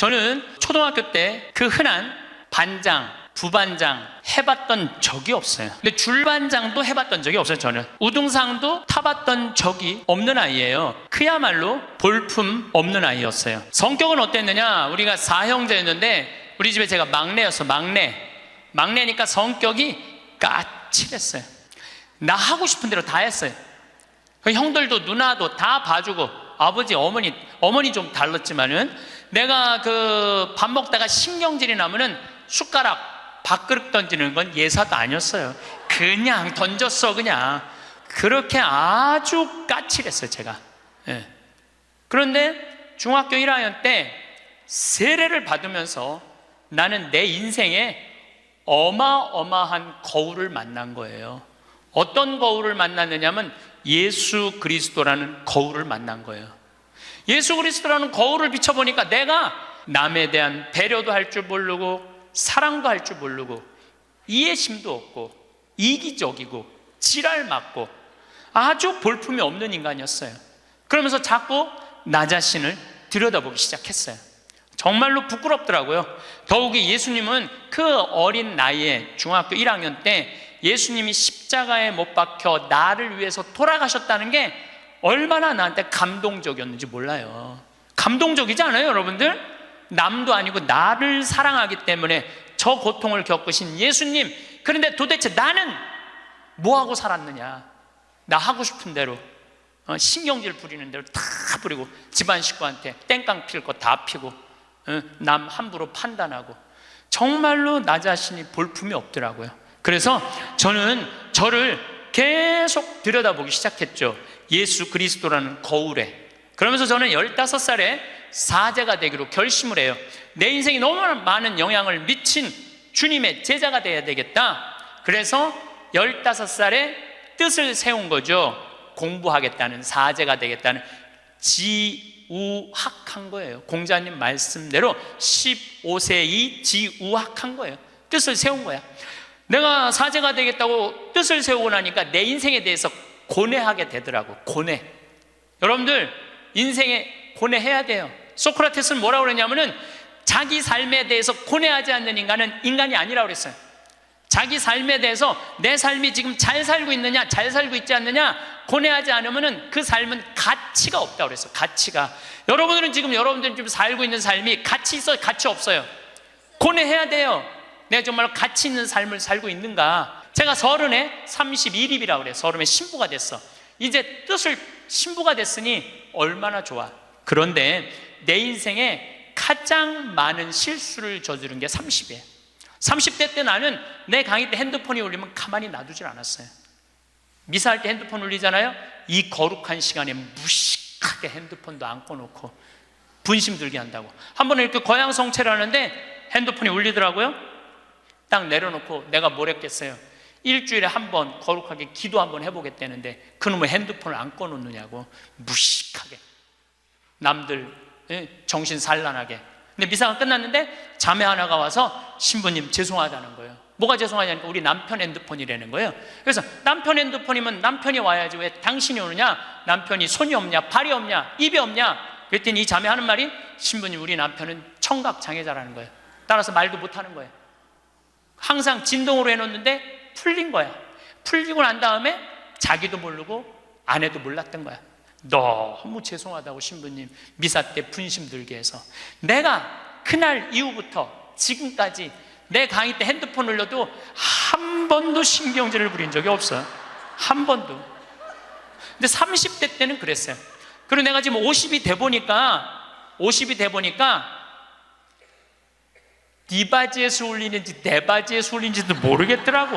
저는 초등학교 때 그 흔한 반장, 부반장 해봤던 적이 없어요. 근데 줄반장도 해봤던 적이 없어요. 저는 우등상도 타봤던 적이 없는 아이예요. 그야말로 볼품 없는 아이였어요. 성격은 어땠느냐, 우리가 4형제였는데 우리 집에 제가 막내였어. 막내니까 성격이 까칠했어요. 나 하고 싶은 대로 다 했어요. 형들도 누나도 다 봐주고, 아버지 어머니 좀 달랐지만은 내가 그 밥 먹다가 신경질이 나면은 숟가락 밥그릇 던지는 건 예사도 아니었어요. 그냥 던졌어. 그냥 그렇게 아주 까칠했어요, 제가. 예. 그런데 중학교 1학년 때 세례를 받으면서 나는 내 인생에 어마어마한 거울을 만난 거예요. 어떤 거울을 만났느냐면 예수 그리스도라는 거울을 만난 거예요. 예수 그리스도라는 거울을 비춰보니까 내가 남에 대한 배려도 할 줄 모르고 사랑도 할 줄 모르고 이해심도 없고 이기적이고 지랄 맞고 아주 볼품이 없는 인간이었어요. 그러면서 자꾸 나 자신을 들여다보기 시작했어요. 정말로 부끄럽더라고요. 더욱이 예수님은 그 어린 나이에 중학교 1학년 때 예수님이 십자가에 못 박혀 나를 위해서 돌아가셨다는 게 얼마나 나한테 감동적이었는지 몰라요. 감동적이지 않아요, 여러분들? 남도 아니고 나를 사랑하기 때문에 저 고통을 겪으신 예수님, 그런데 도대체 나는 뭐하고 살았느냐? 나 하고 싶은 대로 신경질 부리는 대로 다 부리고 집안 식구한테 땡깡 필 거 다 피고 남 함부로 판단하고 정말로 나 자신이 볼품이 없더라고요. 그래서 저는 저를 계속 들여다보기 시작했죠. 예수 그리스도라는 거울에. 그러면서 저는 15살에 사제가 되기로 결심을 해요. 내 인생이 너무 많은 영향을 미친 주님의 제자가 돼야 되겠다. 그래서 15살에 뜻을 세운 거죠. 공부하겠다는, 사제가 되겠다는, 지우학한 거예요. 공자님 말씀대로 15세이 지우학한 거예요. 뜻을 세운 거야. 내가 사제가 되겠다고 뜻을 세우고 나니까 내 인생에 대해서 고뇌하게 되더라고. 고뇌. 여러분들 인생에 고뇌해야 돼요. 소크라테스는 뭐라고 그러냐면은 자기 삶에 대해서 고뇌하지 않는 인간은 인간이 아니라고 그랬어요. 자기 삶에 대해서 내 삶이 지금 잘 살고 있느냐, 잘 살고 있지 않느냐 고뇌하지 않으면은 그 삶은 가치가 없다고 그랬어요. 가치가. 여러분들은 지금 살고 있는 삶이 가치 있어요, 가치 없어요? 고뇌해야 돼요. 내가 정말 가치 있는 삶을 살고 있는가? 제가 30에 31입이라고 그래요. 30에 신부가 됐어. 이제 뜻을 신부가 됐으니 얼마나 좋아. 그런데 내 인생에 가장 많은 실수를 저지른 게 30이에요. 30대 때 나는 내 강의 때 핸드폰이 울리면 가만히 놔두질 않았어요. 미사할 때 핸드폰 울리잖아요. 이 거룩한 시간에 무식하게 핸드폰도 안 꺼놓고 분심 들게 한다고. 한 번은 이렇게 거양 성체를 하는데 핸드폰이 울리더라고요. 딱 내려놓고 내가 뭘 했겠어요? 일주일에 한 번 거룩하게 기도 한번 해보겠다는데 그놈의 핸드폰을 안 꺼놓느냐고. 무식하게 남들 정신 산란하게. 근데 미사가 끝났는데 자매 하나가 와서 신부님 죄송하다는 거예요. 뭐가 죄송하냐니까 우리 남편 핸드폰이라는 거예요. 그래서 남편 핸드폰이면 남편이 와야지 왜 당신이 오느냐? 남편이 손이 없냐, 발이 없냐, 입이 없냐? 그랬더니 이 자매 하는 말이 신부님 우리 남편은 청각장애자라는 거예요. 따라서 말도 못하는 거예요. 항상 진동으로 해놓는데 풀린 거야. 풀리고 난 다음에 자기도 모르고 아내도 몰랐던 거야. 너무 죄송하다고 신부님 미사 때 분심 들게 해서. 내가 그날 이후부터 지금까지 내 강의 때 핸드폰 울려도 한 번도 신경질을 부린 적이 없어요. 한 번도. 근데 30대 때는 그랬어요. 그리고 내가 지금 50이 돼 보니까 네 바지에서 울리는지 내 바지에서 울리는지도 모르겠더라고.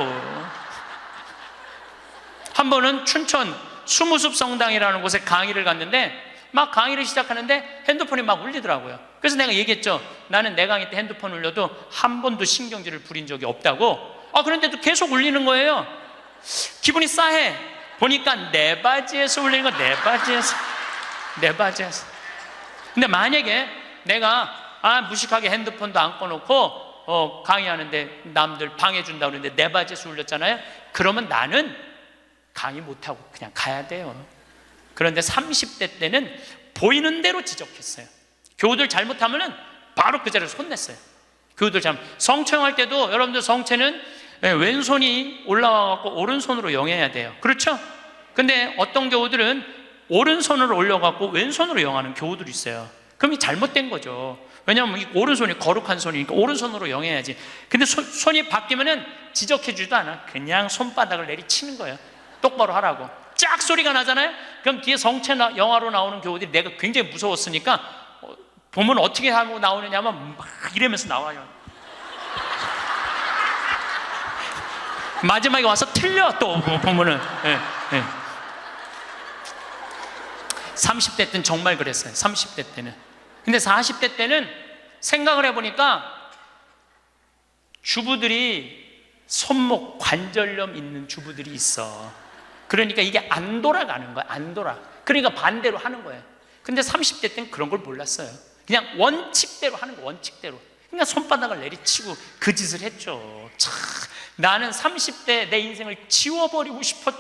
한 번은 춘천 수무숲 성당이라는 곳에 강의를 갔는데 막 강의를 시작하는데 핸드폰이 막 울리더라고요. 그래서 내가 얘기했죠. 나는 내 강의 때 핸드폰 울려도 한 번도 신경질을 부린 적이 없다고. 그런데도 계속 울리는 거예요. 기분이 싸해. 보니까 내 바지에서 울리는 거. 내 바지에서. 근데 만약에 내가 무식하게 핸드폰도 안 꺼놓고 강의하는데 남들 방해준다고 그러는데 내 바지에서 울렸잖아요. 그러면 나는 강의 못하고 그냥 가야 돼요. 그런데 30대 때는 보이는 대로 지적했어요. 교우들 잘못하면은 바로 그 자리에서 혼냈어요. 교우들 참 성청할 때도 여러분들 성체는 왼손이 올라와갖고 오른손으로 영해야 돼요. 그렇죠? 근데 어떤 교우들은 오른손으로 올려갖고 왼손으로 영하는 교우들이 있어요. 그럼 이 잘못된 거죠. 왜냐하면 이 오른손이 거룩한 손이니까 오른손으로 영해야지. 근데 손이 바뀌면은 지적해주지도 않아. 그냥 손바닥을 내리치는 거예요. 똑바로 하라고. 짝 소리가 나잖아요. 그럼 뒤에 성체 영화로 나오는 교우들이 내가 굉장히 무서웠으니까 보면 어떻게 하고 나오느냐면 막 이러면서 나와요. 마지막에 와서 틀려 또 보면은. 예, 예. 30대 때는 정말 그랬어요. 30대 때는. 근데 40대 때는 생각을 해보니까 주부들이 손목 관절염 있는 주부들이 있어. 그러니까 이게 안 돌아가는 거야. 안 돌아. 그러니까 반대로 하는 거예요. 근데 30대 때는 그런 걸 몰랐어요. 그냥 원칙대로 하는 거, 원칙대로. 그러니까 손바닥을 내리치고 그 짓을 했죠. 참, 나는 30대 내 인생을 지워버리고 싶어.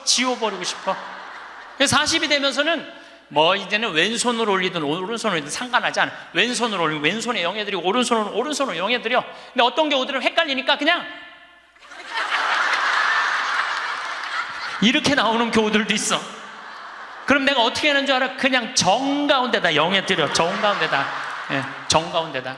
그래서 40이 되면서는 뭐 이제는 왼손으로 올리든 오른손으로 올리든 상관하지 않아. 왼손으로 올리면 왼손에 영해드리고 오른손으로 영해드려. 근데 어떤 경우들은 헷갈리니까 그냥 이렇게 나오는 경우들도 있어. 그럼 내가 어떻게 하는 줄 알아? 그냥 정가운데다 영해드려. 정가운데다. 예, 정가운데다.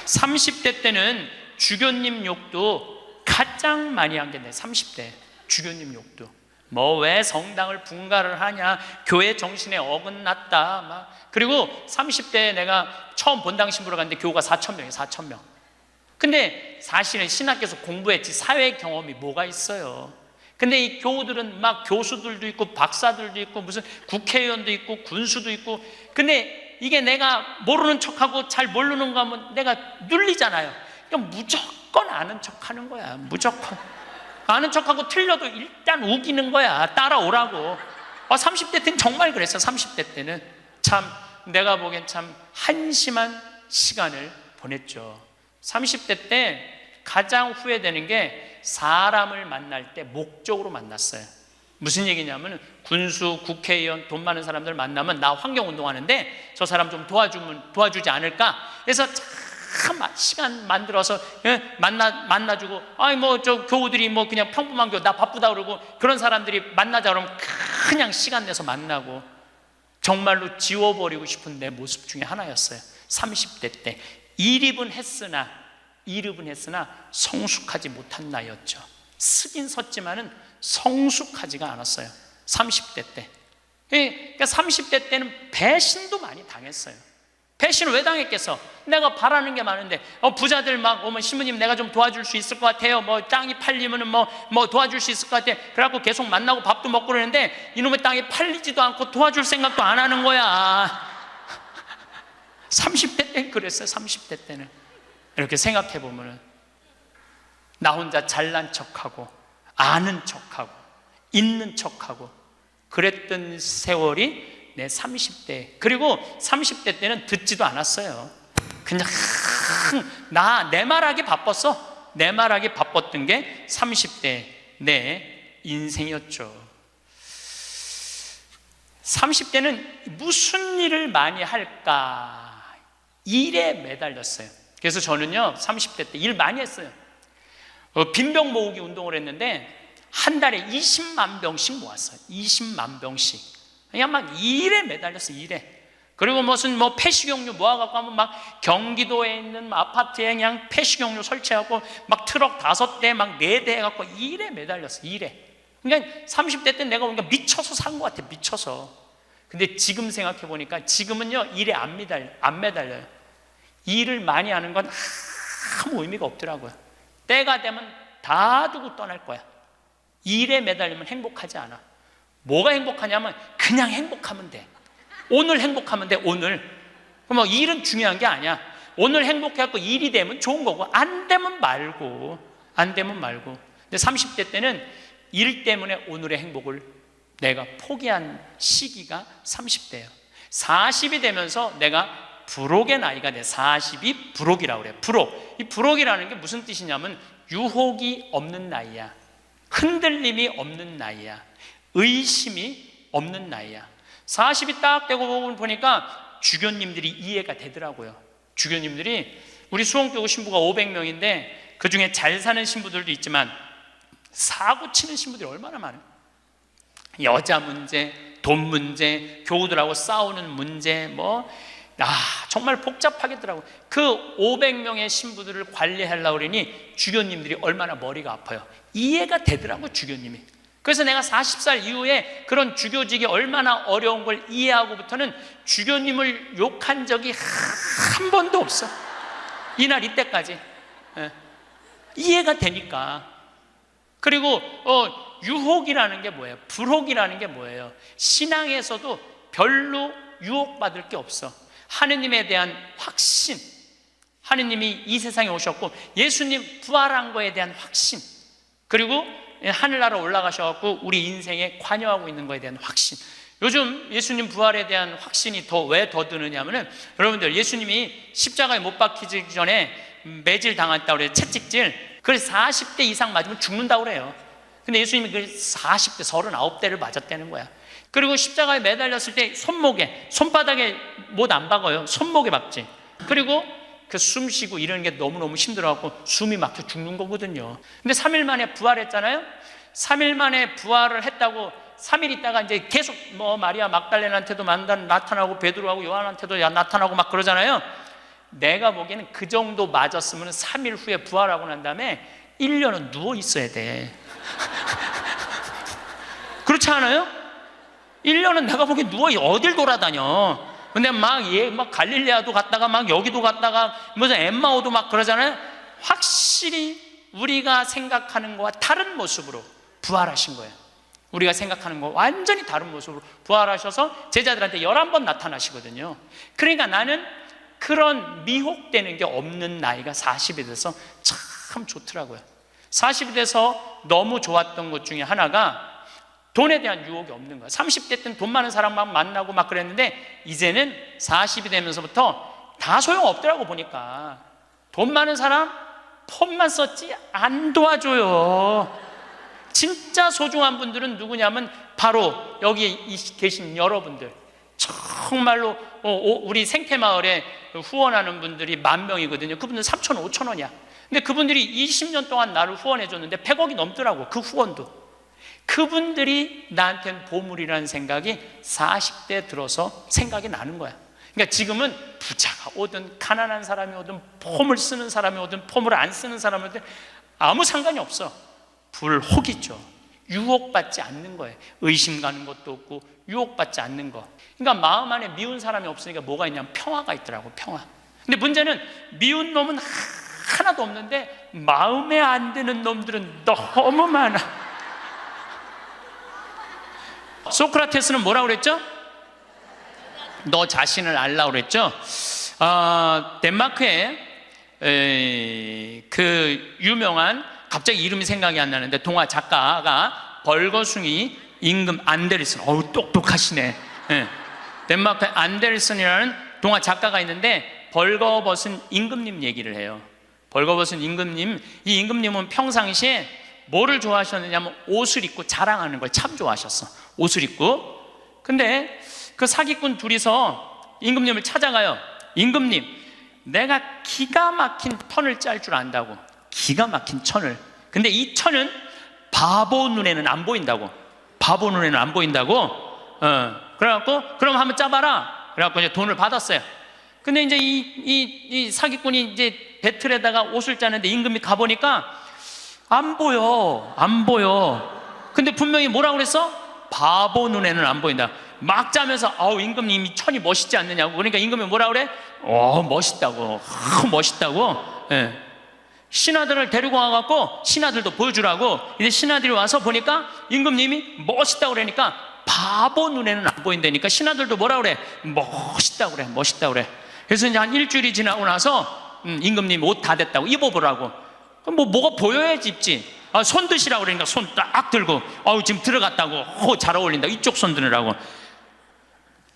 30대 때는 주교님 욕도 가장 많이 한 게 내 30대 주교님 욕도. 뭐 왜 성당을 분가를 하냐, 교회 정신에 어긋났다 막. 그리고 30대에 내가 처음 본당 신부로 갔는데 교우가 4,000명이에요. 4,000명. 근데 사실은 신학교에서 공부했지 사회 경험이 뭐가 있어요. 근데 이 교우들은 막 교수들도 있고 박사들도 있고 무슨 국회의원도 있고 군수도 있고. 근데 이게 내가 모르는 척하고 잘 모르는 거 하면 내가 눌리잖아요. 그러니까 무조건 아는 척하는 거야. 무조건 아는 척하고 틀려도 일단 우기는 거야. 따라오라고. 30대 때는 정말 그랬어. 30대 때는 참 내가 보기엔 참 한심한 시간을 보냈죠. 30대 때 가장 후회되는 게 사람을 만날 때 목적으로 만났어요. 무슨 얘기냐면 군수, 국회의원, 돈 많은 사람들 만나면 나 환경운동하는데 저 사람 좀 도와주지 않을까? 그래서 참 시간 만들어서 만나주고, 아니 뭐 저 교우들이 뭐 그냥 평범한 교우 나 바쁘다 그러고 그런 사람들이 만나자 그러면 그냥 시간 내서 만나고 정말로 지워버리고 싶은 내 모습 중에 하나였어요. 30대 때 일입은 했으나 성숙하지 못한 나이였죠. 쓰긴 섰지만은 성숙하지가 않았어요. 30대 때. 그러니까 30대 때는 배신도 많이 당했어요. 배신을 왜 당했겠어? 내가 바라는 게 많은데 부자들 막 오면 신부님 내가 좀 도와줄 수 있을 것 같아요. 뭐 땅이 팔리면은 뭐 도와줄 수 있을 것 같아. 그래갖고 계속 만나고 밥도 먹고 그러는데 이놈의 땅이 팔리지도 않고 도와줄 생각도 안 하는 거야. 30대 때는 그랬어요. 30대 때는 이렇게 생각해 보면은 나 혼자 잘난 척하고 아는 척하고 있는 척하고 그랬던 세월이 내 30대. 그리고 30대 때는 듣지도 않았어요. 그냥 내 말하기 바빴어. 내 말하기 바빴던 게 30대 내 인생이었죠. 30대는 무슨 일을 많이 할까? 일에 매달렸어요. 그래서 저는요 30대 때 일 많이 했어요. 빈병 모으기 운동을 했는데 한 달에 20만 병씩 모았어요. 20만 병씩. 그냥 막 일에 매달렸어. 일에. 그리고 무슨 뭐 폐식용유 모아갖고 하면 막 경기도에 있는 아파트에 그냥 폐식용유 설치하고 막 트럭 5대 막 4대 해갖고 일에 매달렸어. 일에. 그러니까 30대 때 내가 보니까 미쳐서 산 것 같아. 미쳐서. 근데 지금 생각해 보니까 지금은요 일에 안 매달려요. 일을 많이 하는 건 아무 의미가 없더라고요. 때가 되면 다 두고 떠날 거야. 일에 매달리면 행복하지 않아. 뭐가 행복하냐면 그냥 행복하면 돼. 오늘 행복하면 돼. 오늘. 그럼 뭐 일은 중요한 게 아니야. 오늘 행복해갖고 일이 되면 좋은 거고 안 되면 말고. 근데 30대 때는 일 때문에 오늘의 행복을 내가 포기한 시기가 30대예요 40이 되면서 내가 불혹의 나이가 돼. 40이 불혹이라고 그래요. 불혹. 이 불혹이라는 게 무슨 뜻이냐면 유혹이 없는 나이야. 흔들림이 없는 나이야. 의심이 없는 나이야. 40이 딱 되고 보니까 주교님들이 이해가 되더라고요. 주교님들이 우리 수원교구 신부가 500명인데 그 중에 잘 사는 신부들도 있지만 사고 치는 신부들이 얼마나 많아요. 여자 문제, 돈 문제, 교우들하고 싸우는 문제, 정말 복잡하겠더라고요. 그 500명의 신부들을 관리하려고 그러니 주교님들이 얼마나 머리가 아파요. 이해가 되더라고요, 주교님이. 그래서 내가 40살 이후에 그런 주교직이 얼마나 어려운 걸 이해하고부터는 주교님을 욕한 적이 한 번도 없어. 이날 이때까지. 이해가 되니까. 그리고 유혹이라는 게 뭐예요? 불혹이라는 게 뭐예요? 신앙에서도 별로 유혹받을 게 없어. 하느님에 대한 확신, 하느님이 이 세상에 오셨고 예수님 부활한 거에 대한 확신, 그리고 하늘나라 올라가셔서 우리 인생에 관여하고 있는 거에 대한 확신. 요즘 예수님 부활에 대한 확신이 왜 더 드느냐 하면은, 여러분들 예수님이 십자가에 못 박히기 전에 매질 당했다고 그래요. 채찍질. 그래서 40대 이상 맞으면 죽는다고 그래요. 근데 예수님이 그 40대 39대를 맞았다는 거야. 그리고 십자가에 매달렸을 때 손바닥에 못 안 박아요. 손목에 박지. 그리고 그 숨 쉬고 이러는 게 너무너무 힘들어갖고 숨이 막혀 죽는 거거든요. 근데 3일 만에 부활했잖아요. 3일 만에 부활을 했다고 3일 있다가 이제 계속 마리아 막달레나한테도 나타나고 베드로하고 요한한테도 나타나고 막 그러잖아요. 내가 보기에는 그 정도 맞았으면 3일 후에 부활하고 난 다음에 1년은 누워 있어야 돼. 그렇지 않아요? 1년은 내가 보기엔 어딜 돌아다녀. 근데 막 갈릴레아도 갔다가 막 여기도 갔다가 무슨 엠마오도 막 그러잖아요. 확실히 우리가 생각하는 거와 다른 모습으로 부활하신 거예요. 우리가 생각하는 거 완전히 다른 모습으로 부활하셔서 제자들한테 11번 나타나시거든요. 그러니까 나는 그런 미혹되는 게 없는 나이가 40이 돼서 참 좋더라고요. 40이 돼서 너무 좋았던 것 중에 하나가 돈에 대한 유혹이 없는 거야. 30대 때는 돈 많은 사람만 만나고 막 그랬는데 이제는 40이 되면서부터 다 소용없더라고. 보니까 돈 많은 사람 폰만 썼지 안 도와줘요. 진짜 소중한 분들은 누구냐면 바로 여기 계신 여러분들. 정말로 우리 생태마을에 후원하는 분들이 10,000명이거든요. 그분들 3,000원, 5,000원이야. 근데 그분들이 20년 동안 나를 후원해줬는데 100억이 넘더라고. 그 후원도. 그분들이 나한테는 보물이라는 생각이 40대 들어서 생각이 나는 거야. 그러니까 지금은 부자가 오든 가난한 사람이 오든 폼을 쓰는 사람이 오든 폼을 안 쓰는 사람이 오든 아무 상관이 없어. 불혹이죠. 유혹받지 않는 거예요. 의심 가는 것도 없고 유혹받지 않는 거. 그러니까 마음 안에 미운 사람이 없으니까 뭐가 있냐면 평화가 있더라고. 평화. 근데 문제는 미운 놈은 하나도 없는데 마음에 안 드는 놈들은 너무 많아. 소크라테스는 뭐라고 그랬죠? 너 자신을 알라고 그랬죠? 덴마크에 그 유명한, 갑자기 이름이 생각이 안 나는데 동화 작가가 벌거숭이 임금 안데르슨. 똑똑하시네. 덴마크에 안데르슨이라는 동화 작가가 있는데 벌거벗은 임금님 얘기를 해요. 벌거벗은 임금님. 이 임금님은 평상시에 뭐를 좋아하셨느냐면 옷을 입고 자랑하는 걸 참 좋아하셨어. 옷을 입고. 근데 그 사기꾼 둘이서 임금님을 찾아가요. 임금님, 내가 기가 막힌 턴을 짤 줄 안다고. 기가 막힌 천을. 근데 이 천은 바보 눈에는 안 보인다고. 바보 눈에는 안 보인다고. 그래갖고 그럼 한번 짜봐라. 그래갖고 이제 돈을 받았어요. 근데 이제 이 사기꾼이 이제 배틀에다가 옷을 짜는데 임금이 가보니까 안 보여. 근데 분명히 뭐라고 그랬어? 바보 눈에는 안 보인다. 막 짜면서 임금님이 천이 멋있지 않느냐고. 그러니까 임금이 뭐라고 그래? 멋있다고. 멋있다고. 신하들을 데리고 와갖고 신하들도 보여주라고. 이제 신하들이 와서 보니까 임금님이 멋있다고 그러니까 바보 눈에는 안 보인다니까 신하들도 뭐라고 그래? 멋있다고 그래. 그래서 이제 한 일주일이 지나고 나서 임금님 옷 다 됐다고 입어보라고. 그럼 뭐가 보여야지 입지. 손 드시라고 그러니까 손 딱 들고 지금 들어갔다고. 잘 어울린다. 이쪽 손 드느라고.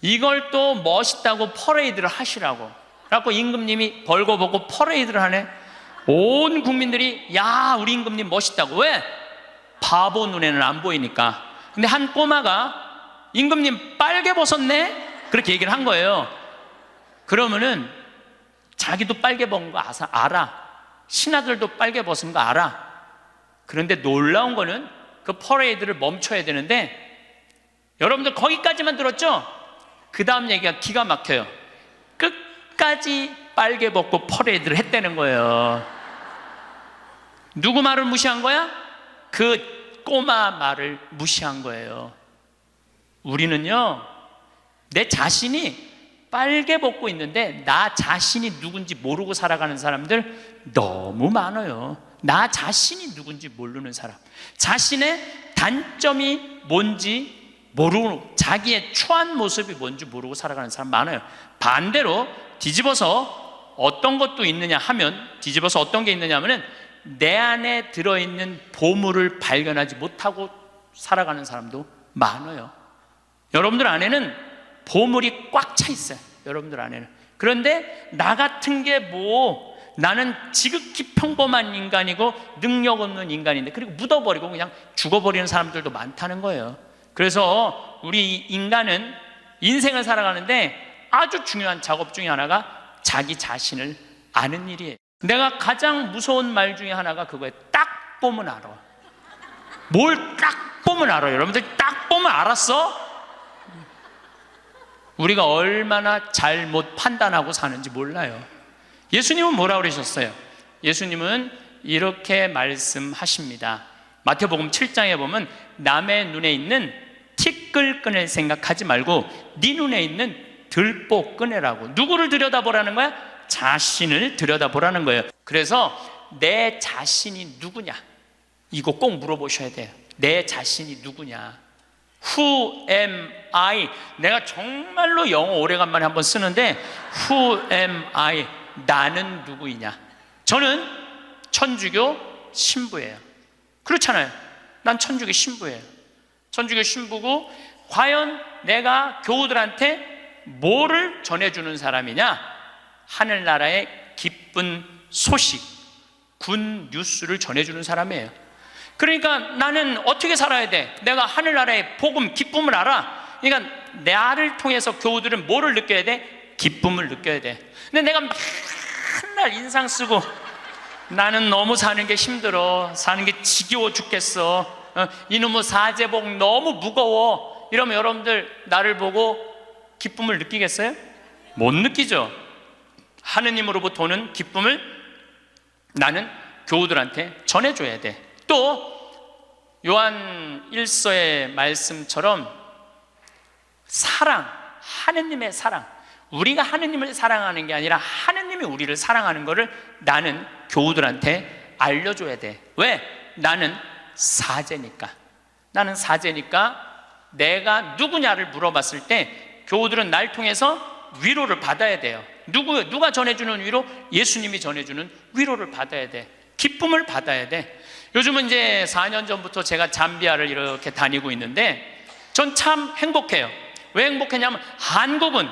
이걸 또 멋있다고 퍼레이드를 하시라고. 그래갖고 임금님이 벌거벗고 퍼레이드를 하네. 온 국민들이 야, 우리 임금님 멋있다고. 왜? 바보 눈에는 안 보이니까. 근데 한 꼬마가 임금님 빨개 벗었네? 그렇게 얘기를 한 거예요. 그러면은 자기도 빨개 벗은 거 알아. 신하들도 빨개 벗은 거 알아. 그런데 놀라운 거는 그 퍼레이드를 멈춰야 되는데, 여러분들 거기까지만 들었죠? 그 다음 얘기가 기가 막혀요. 끝까지 빨개 벗고 퍼레이드를 했다는 거예요. 누구 말을 무시한 거야? 그 꼬마 말을 무시한 거예요. 우리는요, 내 자신이 빨개 벗고 있는데 나 자신이 누군지 모르고 살아가는 사람들 너무 많아요. 나 자신이 누군지 모르는 사람, 자신의 단점이 뭔지 모르고, 자기의 추한 모습이 뭔지 모르고 살아가는 사람 많아요. 반대로 뒤집어서 어떤 것도 있느냐 하면, 뒤집어서 어떤 게 있느냐 하면은 내 안에 들어있는 보물을 발견하지 못하고 살아가는 사람도 많아요. 여러분들 안에는 보물이 꽉 차 있어요. 여러분들 안에는. 그런데 나 같은 게 뭐, 나는 지극히 평범한 인간이고 능력 없는 인간인데, 그리고 묻어버리고 그냥 죽어버리는 사람들도 많다는 거예요. 그래서 우리 인간은 인생을 살아가는데 아주 중요한 작업 중에 하나가 자기 자신을 아는 일이에요. 내가 가장 무서운 말 중에 하나가 그거예요. 딱 보면 알아. 뭘 딱 보면 알아요. 여러분들 딱 보면 알았어? 우리가 얼마나 잘못 판단하고 사는지 몰라요. 예수님은 뭐라고 그러셨어요? 예수님은 이렇게 말씀하십니다. 마태복음 7장에 보면 남의 눈에 있는 티끌끈을 생각하지 말고 네 눈에 있는 들보 꺼내라고. 누구를 들여다보라는 거야? 자신을 들여다보라는 거예요. 그래서 내 자신이 누구냐, 이거 꼭 물어보셔야 돼요. 내 자신이 누구냐. Who am I? 내가 정말로 영어 오래간만에 한번 쓰는데 Who am I? 나는 누구이냐. 저는 천주교 신부예요. 그렇잖아요. 난 천주교 신부예요. 천주교 신부고, 과연 내가 교우들한테 뭐를 전해주는 사람이냐? 하늘나라의 기쁜 소식, 군 뉴스를 전해주는 사람이에요. 그러니까 나는 어떻게 살아야 돼? 내가 하늘나라의 복음, 기쁨을 알아. 그러니까 나를 통해서 교우들은 뭐를 느껴야 돼? 기쁨을 느껴야 돼. 근데 내가 맨날 인상 쓰고 나는 너무 사는 게 힘들어, 사는 게 지겨워 죽겠어, 이놈의 사제복 너무 무거워, 이러면 여러분들 나를 보고 기쁨을 느끼겠어요? 못 느끼죠. 하느님으로부터 오는 기쁨을 나는 교우들한테 전해줘야 돼. 또 요한 1서의 말씀처럼 사랑, 하느님의 사랑, 우리가 하느님을 사랑하는 게 아니라 하느님이 우리를 사랑하는 것을 나는 교우들한테 알려줘야 돼. 왜? 나는 사제니까. 나는 사제니까 내가 누구냐를 물어봤을 때 교우들은 날 통해서 위로를 받아야 돼요. 누가 전해주는 위로? 예수님이 전해주는 위로를 받아야 돼. 기쁨을 받아야 돼. 요즘은 이제 4년 전부터 제가 잠비아를 이렇게 다니고 있는데 전 참 행복해요. 왜 행복했냐면 한국은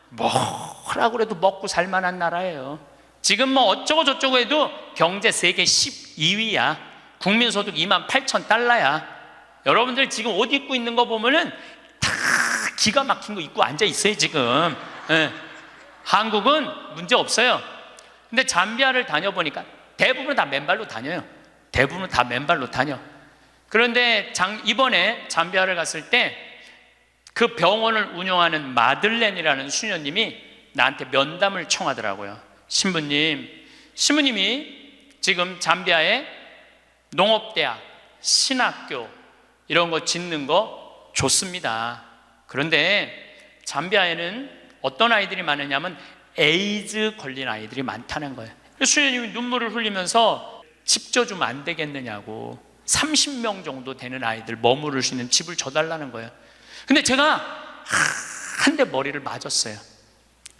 뭐라고 해도 먹고 살만한 나라예요. 지금 뭐 어쩌고 저쩌고 해도 경제 세계 12위야. 국민소득 28,000달러야. 여러분들 지금 옷 입고 있는 거 보면은 다 기가 막힌 거 입고 앉아 있어요 지금. 네. 한국은 문제 없어요. 근데 잠비아를 다녀보니까 대부분 다 맨발로 다녀요. 대부분 다 맨발로 다녀. 그런데 이번에 잠비아를 갔을 때 그 병원을 운영하는 마들렌이라는 수녀님이 나한테 면담을 청하더라고요. 신부님이 지금 잠비아에 농업대학, 신학교 이런 거 짓는 거 좋습니다. 그런데 잠비아에는 어떤 아이들이 많으냐면 에이즈 걸린 아이들이 많다는 거예요. 수녀님이 눈물을 흘리면서 집 져주면 안 되겠느냐고, 30명 정도 되는 아이들 머무를 수 있는 집을 줘달라는 거예요. 근데 제가 한 대 머리를 맞았어요.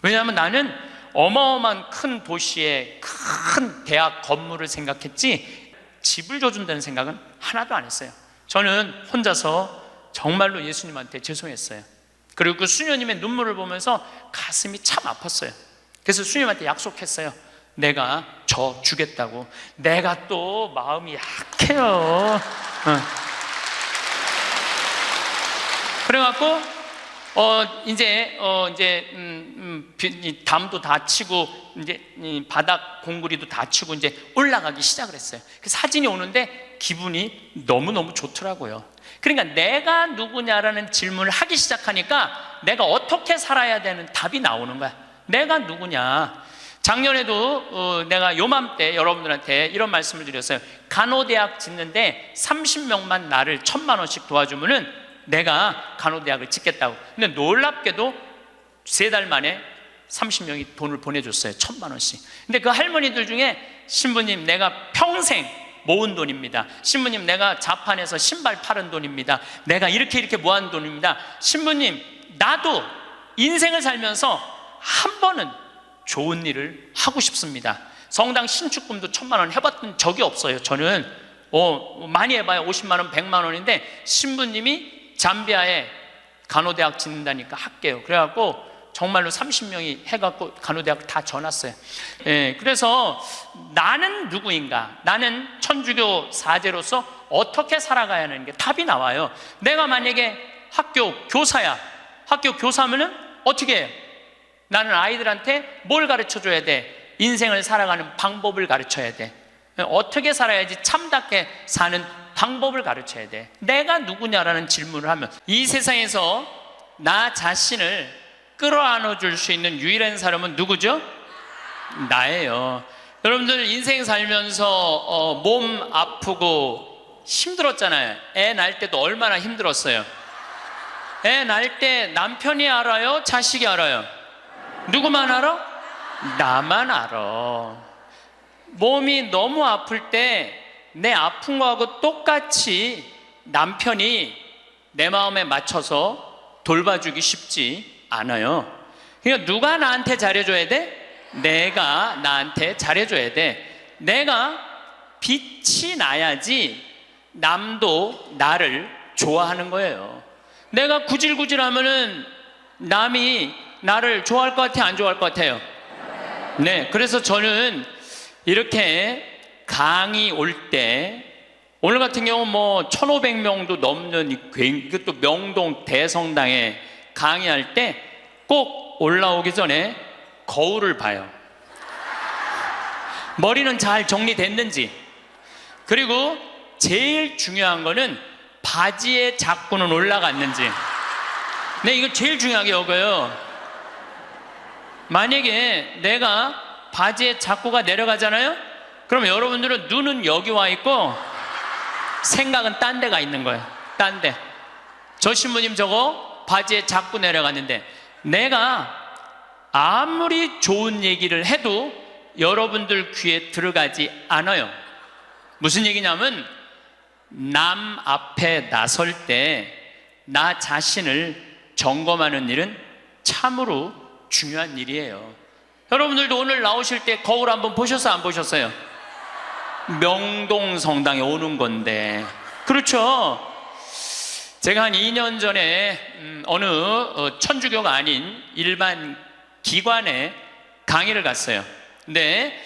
왜냐하면 나는 어마어마한 큰 도시의 큰 대학 건물을 생각했지 집을 줘준다는 생각은 하나도 안 했어요. 저는 혼자서 정말로 예수님한테 죄송했어요. 그리고 그 수녀님의 눈물을 보면서 가슴이 참 아팠어요. 그래서 수녀님한테 약속했어요. 내가 저 주겠다고. 내가 또 마음이 약해요. 그래갖고 이 담도 다 치고 이제 이 바닥 공구리도 다 치고 이제 올라가기 시작을 했어요. 그 사진이 오는데 기분이 너무너무 좋더라고요. 그러니까 내가 누구냐라는 질문을 하기 시작하니까 내가 어떻게 살아야 되는 답이 나오는 거야. 내가 누구냐. 작년에도 내가 요맘때 여러분들한테 이런 말씀을 드렸어요. 간호대학 짓는데 30명만 나를 1,000만 원씩 도와주면은 내가 간호대학을 짓겠다고. 근데 놀랍게도 3달 만에 30명이 돈을 보내줬어요. 1,000만 원씩. 근데 그 할머니들 중에 신부님 내가 평생 모은 돈입니다. 신부님 내가 자판에서 신발 팔은 돈입니다. 내가 이렇게 모은 돈입니다. 신부님 나도 인생을 살면서 한 번은 좋은 일을 하고 싶습니다. 성당 신축금도 1,000만 원 해봤던 적이 없어요. 저는 많이 해봐야 50만 원 100만 원인데 신부님이 잠비아에 간호대학 짓는다니까 할게요. 그래갖고 정말로 30명이 해갖고 간호대학 다 져놨어요. 그래서 나는 누구인가, 나는 천주교 사제로서 어떻게 살아가야 하는 게 답이 나와요. 내가 만약에 학교 교사야, 학교 교사면은 어떻게 해요? 나는 아이들한테 뭘 가르쳐줘야 돼? 인생을 살아가는 방법을 가르쳐야 돼. 어떻게 살아야지 참답게 사는 방법을 가르쳐야 돼. 내가 누구냐라는 질문을 하면 이 세상에서 나 자신을 끌어안아 줄 수 있는 유일한 사람은 누구죠? 나예요. 여러분들 인생 살면서 몸 아프고 힘들었잖아요. 애 낳을 때도 얼마나 힘들었어요. 애 낳을 때 남편이 알아요? 자식이 알아요? 누구만 알아? 나만 알아. 몸이 너무 아플 때 내 아픈 거하고 똑같이 남편이 내 마음에 맞춰서 돌봐주기 쉽지 않아요. 그러니까 누가 나한테 잘해줘야 돼? 내가 나한테 잘해줘야 돼. 내가 빛이 나야지 남도 나를 좋아하는 거예요. 내가 구질구질하면은 남이 나를 좋아할 것 같아요? 안 좋아할 것 같아요? 네, 그래서 저는 이렇게 강의 올 때 오늘 같은 경우 1,500명도 넘는 이것도 명동 대성당에 강의할 때 꼭 올라오기 전에 거울을 봐요. 머리는 잘 정리됐는지. 그리고 제일 중요한 거는 바지의 작구는 올라갔는지. 네, 이거 제일 중요하게 여겨요. 만약에 내가 바지의 작구가 내려가잖아요? 그럼 여러분들은 눈은 여기 와 있고 생각은 딴 데가 있는 거예요. 딴 데. 저 신부님 저거 바지에 작구 내려갔는데 내가 아무리 좋은 얘기를 해도 여러분들 귀에 들어가지 않아요. 무슨 얘기냐면 남 앞에 나설 때 나 자신을 점검하는 일은 참으로 중요한 일이에요. 여러분들도 오늘 나오실 때 거울 한번 보셨어요? 안 보셨어요? 명동 성당에 오는 건데. 그렇죠? 제가 한 2년 전에 어느 천주교가 아닌 일반 기관에 강의를 갔어요. 근데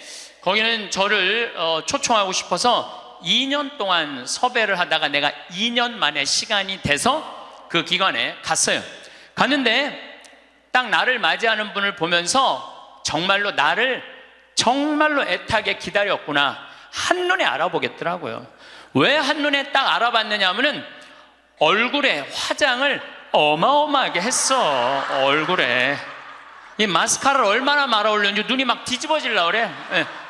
거기는 저를 초청하고 싶어서 2년 동안 섭외를 하다가 내가 2년 만에 시간이 돼서 그 기관에 갔어요. 갔는데 딱 나를 맞이하는 분을 보면서 정말로 나를 정말로 애타게 기다렸구나 한눈에 알아보겠더라고요. 왜 한눈에 딱 알아봤느냐 하면은 얼굴에 화장을 어마어마하게 했어. 얼굴에 이 마스카라를 얼마나 말아 올렸는지 눈이 막 뒤집어지려고 그래.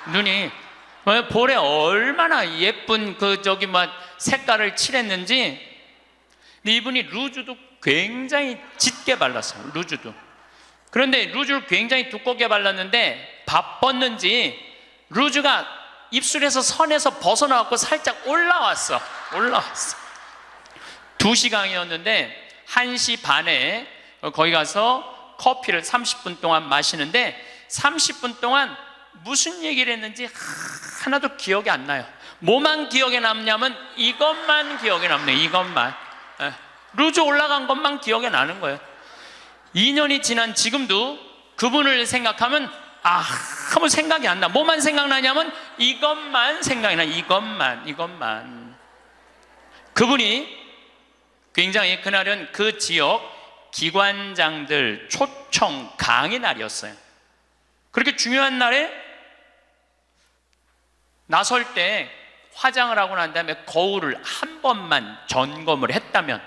눈이 볼에 얼마나 예쁜 색깔을 칠했는지. 근데 이분이 루즈도 굉장히 짙게 발랐어요. 루즈도. 그런데 루즈를 굉장히 두껍게 발랐는데 바빴는지 루즈가 입술에서 선에서 벗어나갖고 살짝 올라왔어. 2시간이었는데 1시 반에 거기 가서 커피를 30분 동안 마시는데 30분 동안 무슨 얘기를 했는지 하나도 기억이 안 나요. 뭐만 기억에 남냐면 이것만 기억에 남네요. 이것만. 루즈 올라간 것만 기억에 나는 거예요. 2년이 지난 지금도 그분을 생각하면 아무 생각이 안 나. 뭐만 생각나냐면 이것만 생각이 나. 이것만. 그분이 굉장히 그날은 그 지역 기관장들 초청 강의 날이었어요. 그렇게 중요한 날에 나설 때 화장을 하고 난 다음에 거울을 한 번만 점검을 했다면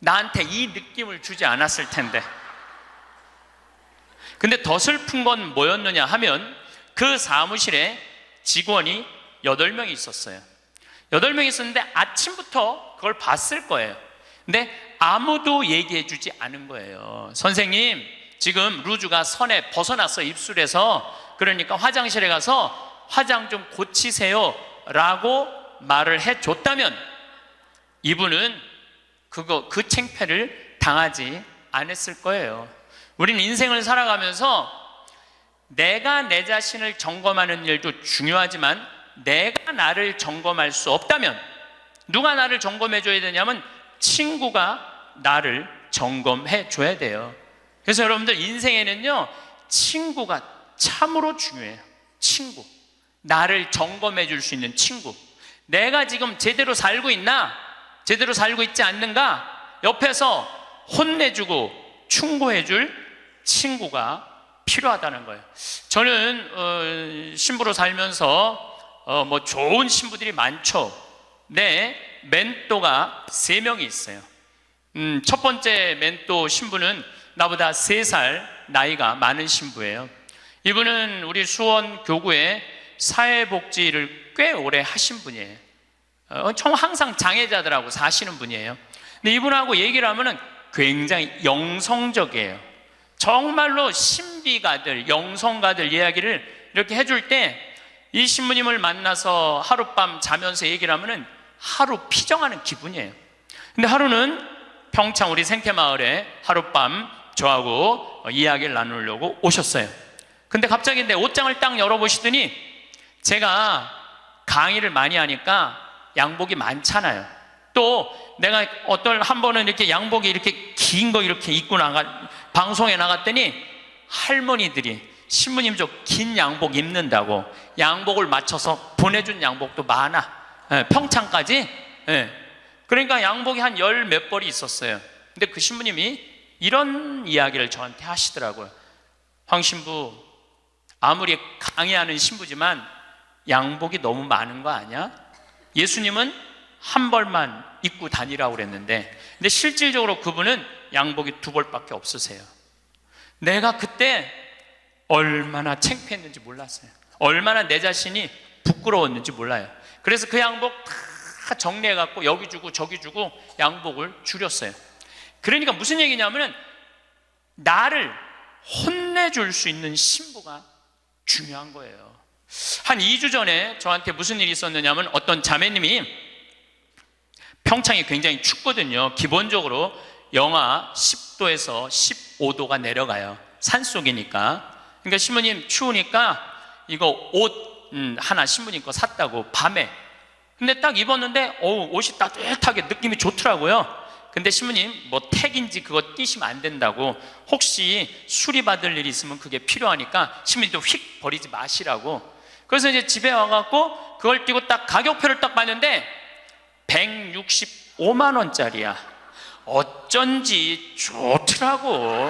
나한테 이 느낌을 주지 않았을 텐데. 근데 더 슬픈 건 뭐였느냐 하면 그 사무실에 직원이 8명이 있었어요. 8명이 있었는데 아침부터 그걸 봤을 거예요. 근데 아무도 얘기해 주지 않은 거예요. 선생님, 지금 루즈가 선에 벗어났어, 입술에서. 그러니까 화장실에 가서 화장 좀 고치세요 라고 말을 해줬다면 이분은 그 창피를 당하지 않았을 거예요. 우리는 인생을 살아가면서 내가 내 자신을 점검하는 일도 중요하지만 내가 나를 점검할 수 없다면 누가 나를 점검해 줘야 되냐면 친구가 나를 점검해 줘야 돼요. 그래서 여러분들 인생에는요, 친구가 참으로 중요해요. 친구, 나를 점검해 줄 수 있는 친구. 내가 지금 제대로 살고 있나? 제대로 살고 있지 않는가? 옆에서 혼내주고 충고해 줄 친구가 필요하다는 거예요. 저는 신부로 살면서 뭐 좋은 신부들이 많죠. 내 멘토가 3명이 있어요. 첫 번째 멘토 신부는 나보다 3살 나이가 많은 신부예요. 이분은 우리 수원 교구에 사회복지를 꽤 오래 하신 분이에요. 항상 장애자들하고 사시는 분이에요. 근데 이분하고 얘기를 하면은 굉장히 영성적이에요. 정말로 신비가들, 영성가들 이야기를 이렇게 해줄 때 이 신부님을 만나서 하룻밤 자면서 얘기를 하면은 하루 피정하는 기분이에요. 근데 하루는 평창 우리 생태마을에 하룻밤 저하고 이야기를 나누려고 오셨어요. 근데 갑자기 내 옷장을 딱 열어보시더니 제가 강의를 많이 하니까 양복이 많잖아요. 또 내가 한 번은 이렇게 양복이 이렇게 긴 거 이렇게 입고 방송에 나갔더니 할머니들이 신부님 저 긴 양복 입는다고 양복을 맞춰서 보내준 양복도 많아. 평창까지. 그러니까 양복이 한 10몇 벌이 있었어요. 근데 그 신부님이 이런 이야기를 저한테 하시더라고요. 황 신부, 아무리 강의하는 신부지만 양복이 너무 많은 거 아니야? 예수님은 한 벌만 입고 다니라고 그랬는데, 근데 실질적으로 그분은 양복이 2벌밖에 없으세요. 내가 그때 얼마나 창피했는지 몰랐어요. 얼마나 내 자신이 부끄러웠는지 몰라요. 그래서 그 양복 다 정리해갖고 여기 주고 저기 주고 양복을 줄였어요. 그러니까 무슨 얘기냐면 나를 혼내줄 수 있는 신부가 중요한 거예요. 한 2주 전에 저한테 무슨 일이 있었느냐면 어떤 자매님이, 평창이 굉장히 춥거든요. 기본적으로 영하 10도에서 15도가 내려가요. 산속이니까. 그러니까 신부님 추우니까 이거 옷 하나 신부님 거 샀다고 밤에. 근데 딱 입었는데 옷이 따뜻하게 느낌이 좋더라고요. 근데 신부님 뭐 택인지 그거 띄시면 안 된다고, 혹시 수리받을 일이 있으면 그게 필요하니까 신부님도 휙 버리지 마시라고. 그래서 이제 집에 와갖고 그걸 띄고 딱 가격표를 딱 봤는데 165만 원짜리야. 어쩐지 좋더라고.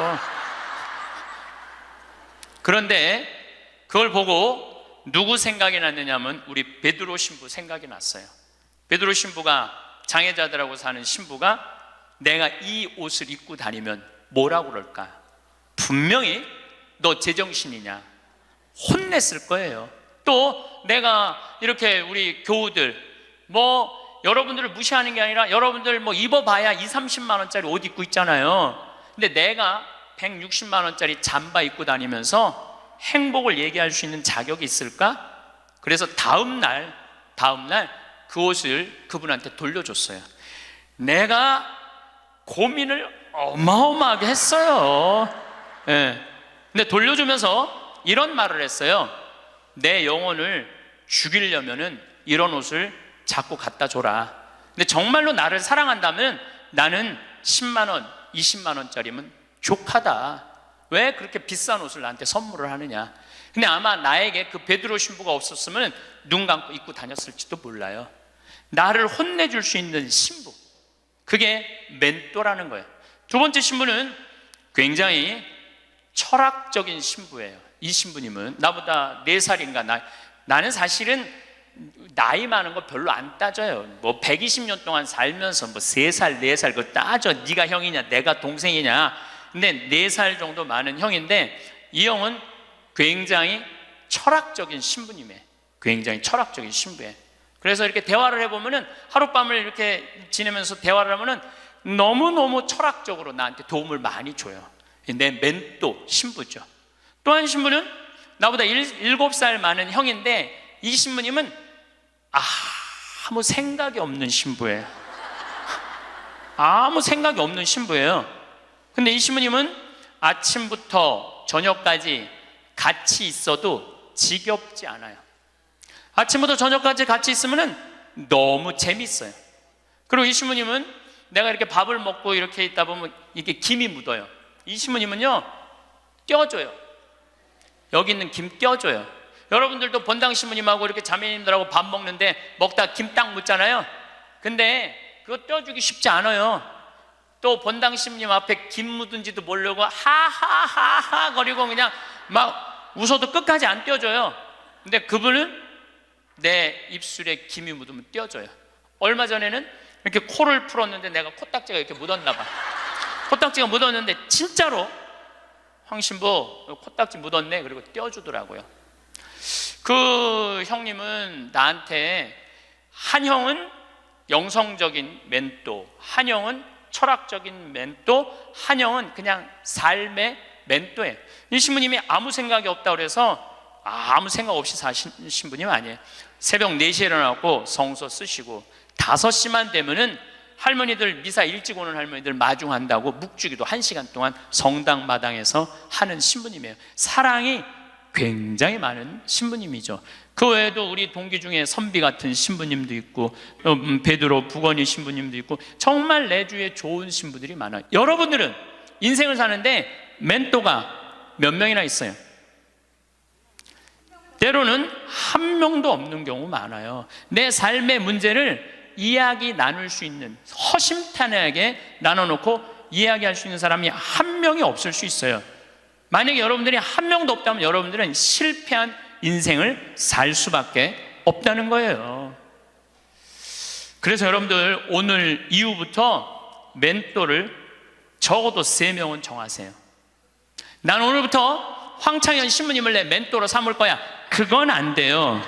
그런데 그걸 보고 누구 생각이 났느냐면 우리 베드로 신부 생각이 났어요. 베드로 신부가, 장애자들하고 사는 신부가 내가 이 옷을 입고 다니면 뭐라고 그럴까? 분명히 너 제정신이냐 혼냈을 거예요. 또 내가 이렇게 우리 교우들 뭐 여러분들을 무시하는 게 아니라 여러분들 뭐 입어봐야 20, 30만 원짜리 옷 입고 있잖아요. 근데 내가 160만 원짜리 잠바 입고 다니면서 행복을 얘기할 수 있는 자격이 있을까? 그래서 다음날 그 옷을 그분한테 돌려줬어요. 내가 고민을 어마어마하게 했어요. 근데 돌려주면서 이런 말을 했어요. 내 영혼을 죽이려면은 이런 옷을 자꾸 갖다 줘라. 근데 정말로 나를 사랑한다면 나는 10만 원, 20만 원짜리면 족하다. 왜 그렇게 비싼 옷을 나한테 선물을 하느냐. 근데 아마 나에게 그 베드로 신부가 없었으면 눈 감고 입고 다녔을지도 몰라요. 나를 혼내줄 수 있는 신부, 그게 멘토라는 거예요. 두 번째 신부는 굉장히 철학적인 신부예요. 이 신부님은 나보다 4살인가 나는 사실은 나이 많은 거 별로 안 따져요. 뭐 120년 동안 살면서 뭐 3살, 4살 그거 따져. 네가 형이냐 내가 동생이냐. 근데 4살 정도 많은 형인데 이 형은 굉장히 철학적인 신부님이에요. 굉장히 철학적인 신부예요. 그래서 이렇게 대화를 해보면은 하룻밤을 이렇게 지내면서 대화를 하면은 너무너무 철학적으로 나한테 도움을 많이 줘요. 내 멘토 신부죠. 또 한 신부는 나보다 7살 많은 형인데 이 신부님은 아무 생각이 없는 신부예요. 아무 생각이 없는 신부예요. 근데 이 신부님은 아침부터 저녁까지 같이 있어도 지겹지 않아요. 아침부터 저녁까지 같이 있으면 너무 재밌어요. 그리고 이 신부님은 내가 이렇게 밥을 먹고 이렇게 있다 보면 이게 김이 묻어요. 이 신부님은요 떼어줘요. 여기 있는 김 떼어줘요. 여러분들도 본당 신부님하고 이렇게 자매님들하고 밥 먹는데 먹다 김 딱 묻잖아요. 근데 그거 떼어주기 쉽지 않아요. 또 본당 신부님 앞에 김 묻은지도 모르고 하하하하 거리고 그냥 막 웃어도 끝까지 안 떼어줘요. 근데 그분은 내 입술에 김이 묻으면 떼어줘요. 얼마 전에는 이렇게 코를 풀었는데 내가 코딱지가 이렇게 묻었나 봐. 코딱지가 묻었는데 진짜로 황신부 코딱지 묻었네 그리고 떼어주더라고요. 그 형님은 나한테 한 형은 영성적인 멘토, 한 형은 철학적인 멘토, 한 형은 그냥 삶의 멘토예요. 이 신부님이 아무 생각이 없다고 그래서 아무 생각 없이 사신 신부님 아니에요. 새벽 4시에 일어나고 성서 쓰시고 5시만 되면은 할머니들 미사 일찍 오는 할머니들 마중한다고 묵주기도 1시간 동안 성당 마당에서 하는 신부님이에요. 사랑이 굉장히 많은 신부님이죠. 그 외에도 우리 동기 중에 선비 같은 신부님도 있고 베드로 부건이 신부님도 있고 정말 내 주위에 좋은 신부들이 많아요. 여러분들은 인생을 사는데 멘토가 몇 명이나 있어요? 때로는 한 명도 없는 경우 많아요. 내 삶의 문제를 이야기 나눌 수 있는, 허심탄회하게 나눠놓고 이야기할 수 있는 사람이 한 명이 없을 수 있어요. 만약에 여러분들이 한 명도 없다면 여러분들은 실패한 인생을 살 수밖에 없다는 거예요. 그래서 여러분들 오늘 이후부터 멘토를 적어도 3명은 정하세요. 난 오늘부터 황창현 신부님을 내 멘토로 삼을 거야. 그건 안 돼요.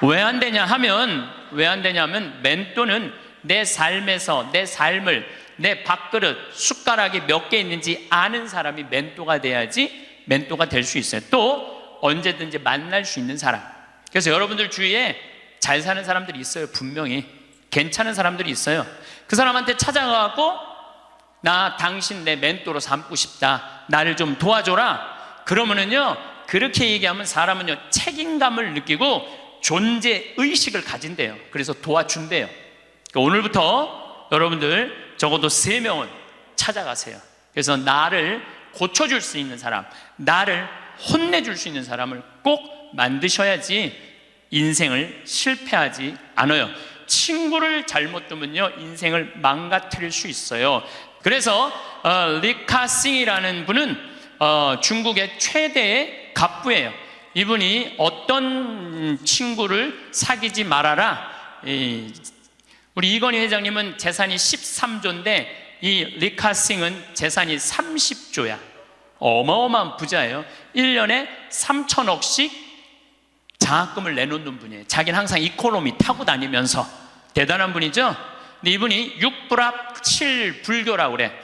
왜 안 되냐면 멘토는 내 삶에서 내 삶을 내 밥그릇 숟가락이 몇 개 있는지 아는 사람이 멘토가 돼야지 멘토가 될 수 있어요. 또 언제든지 만날 수 있는 사람. 그래서 여러분들 주위에 잘 사는 사람들이 있어요. 분명히 괜찮은 사람들이 있어요. 그 사람한테 찾아가고 나 당신 내 멘토로 삼고 싶다, 나를 좀 도와줘라. 그러면은요 그렇게 얘기하면 사람은요 책임감을 느끼고 존재의식을 가진대요. 그래서 도와준대요. 그러니까 오늘부터 여러분들 적어도 3명은 찾아가세요. 그래서 나를 고쳐줄 수 있는 사람, 나를 혼내줄 수 있는 사람을 꼭 만드셔야지 인생을 실패하지 않아요. 친구를 잘못 두면요 인생을 망가뜨릴 수 있어요. 그래서 리카싱이라는 분은 중국의 최대의 갑부예요. 이분이 어떤 친구를 사귀지 말아라. 우리 이건희 회장님은 재산이 13조인데 이 리카싱은 재산이 30조야. 어마어마한 부자예요. 1년에 3천억씩 장학금을 내놓는 분이에요. 자기는 항상 이코노미 타고 다니면서. 대단한 분이죠. 근데 이분이 6불합 7불교라고 그래.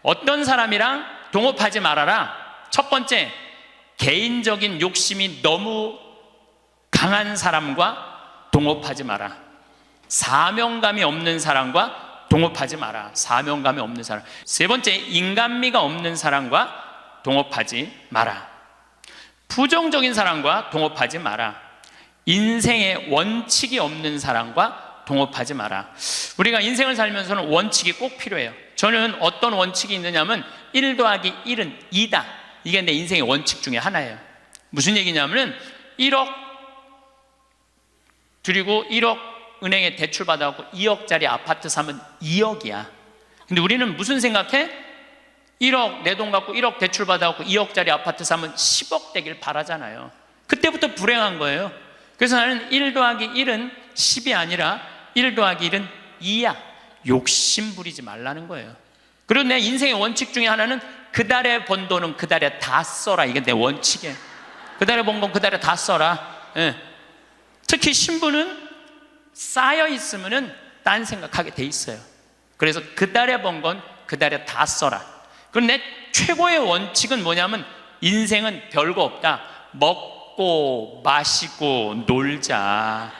어떤 사람이랑 동업하지 말아라. 첫 번째, 개인적인 욕심이 너무 강한 사람과 동업하지 마라. 사명감이 없는 사람과 동업하지 마라. 사명감이 없는 사람. 세 번째, 인간미가 없는 사람과 동업하지 마라. 부정적인 사람과 동업하지 마라. 인생에 원칙이 없는 사람과 동업하지 마라. 우리가 인생을 살면서는 원칙이 꼭 필요해요. 저는 어떤 원칙이 있느냐면 1 더하기 1은 2다. 이게 내 인생의 원칙 중에 하나예요. 무슨 얘기냐면 1억 드리고 1억 은행에 대출 받아갖고 2억짜리 아파트 사면 2억이야. 근데 우리는 무슨 생각해? 1억 내 돈 갖고 1억 대출 받아갖고 2억짜리 아파트 사면 10억 되길 바라잖아요. 그때부터 불행한 거예요. 그래서 나는 1 더하기 1은 10이 아니라 1 더하기 1은 2야. 욕심 부리지 말라는 거예요. 그리고 내 인생의 원칙 중에 하나는 그달에 번 돈은 그달에 다 써라. 이게 내 원칙이에요. 그달에 번 건 그달에 다 써라. 예. 특히 신부는 쌓여 있으면은 딴 생각하게 돼 있어요. 그래서 그달에 번 건 그달에 다 써라. 그럼 내 최고의 원칙은 뭐냐면 인생은 별거 없다. 먹고 마시고 놀자.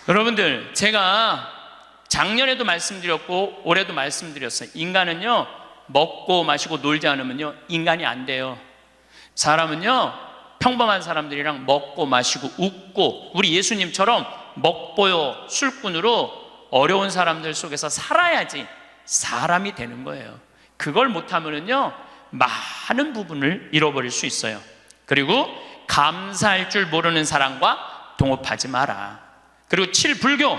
여러분들, 제가 작년에도 말씀드렸고 올해도 말씀드렸어요. 인간은요, 먹고 마시고 놀지 않으면요 인간이 안 돼요. 사람은요, 평범한 사람들이랑 먹고 마시고 웃고, 우리 예수님처럼 먹보요 술꾼으로 어려운 사람들 속에서 살아야지 사람이 되는 거예요. 그걸 못하면은요 많은 부분을 잃어버릴 수 있어요. 그리고 감사할 줄 모르는 사람과 동업하지 마라. 그리고 7. 불교,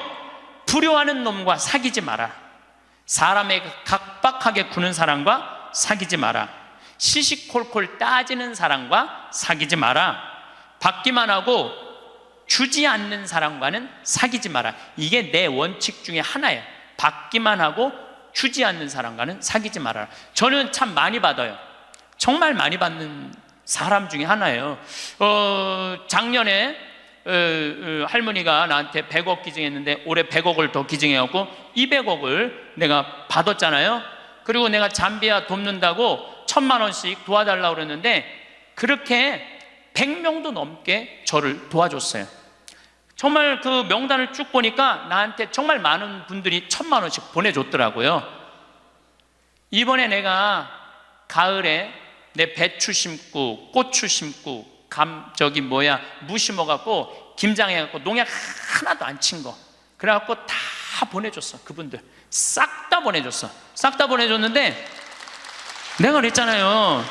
불효하는 놈과 사귀지 마라. 사람에게 각박하게 구는 사람과 사귀지 마라. 시시콜콜 따지는 사람과 사귀지 마라. 받기만 하고 주지 않는 사람과는 사귀지 마라. 이게 내 원칙 중에 하나예요. 받기만 하고 주지 않는 사람과는 사귀지 마라. 저는 참 많이 받아요. 정말 많이 받는 사람 중에 하나예요. 작년에 할머니가 나한테 100억 기증했는데 올해 100억을 더 기증해갖고 200억을 내가 받았잖아요. 그리고 내가 잠비아 돕는다고 1000만 원씩 도와달라고 그랬는데 그렇게 100명도 넘게 저를 도와줬어요. 정말 그 명단을 쭉 보니까 나한테 정말 많은 분들이 1000만 원씩 보내줬더라고요. 이번에 내가 가을에 내 배추 심고 고추 심고 무 심어갖고 김장해갖고 농약 하나도 안 친 거, 그래갖고 다 보내줬어. 그분들 싹 다 보내줬어. 싹 다 보내줬는데 내가 그랬잖아요.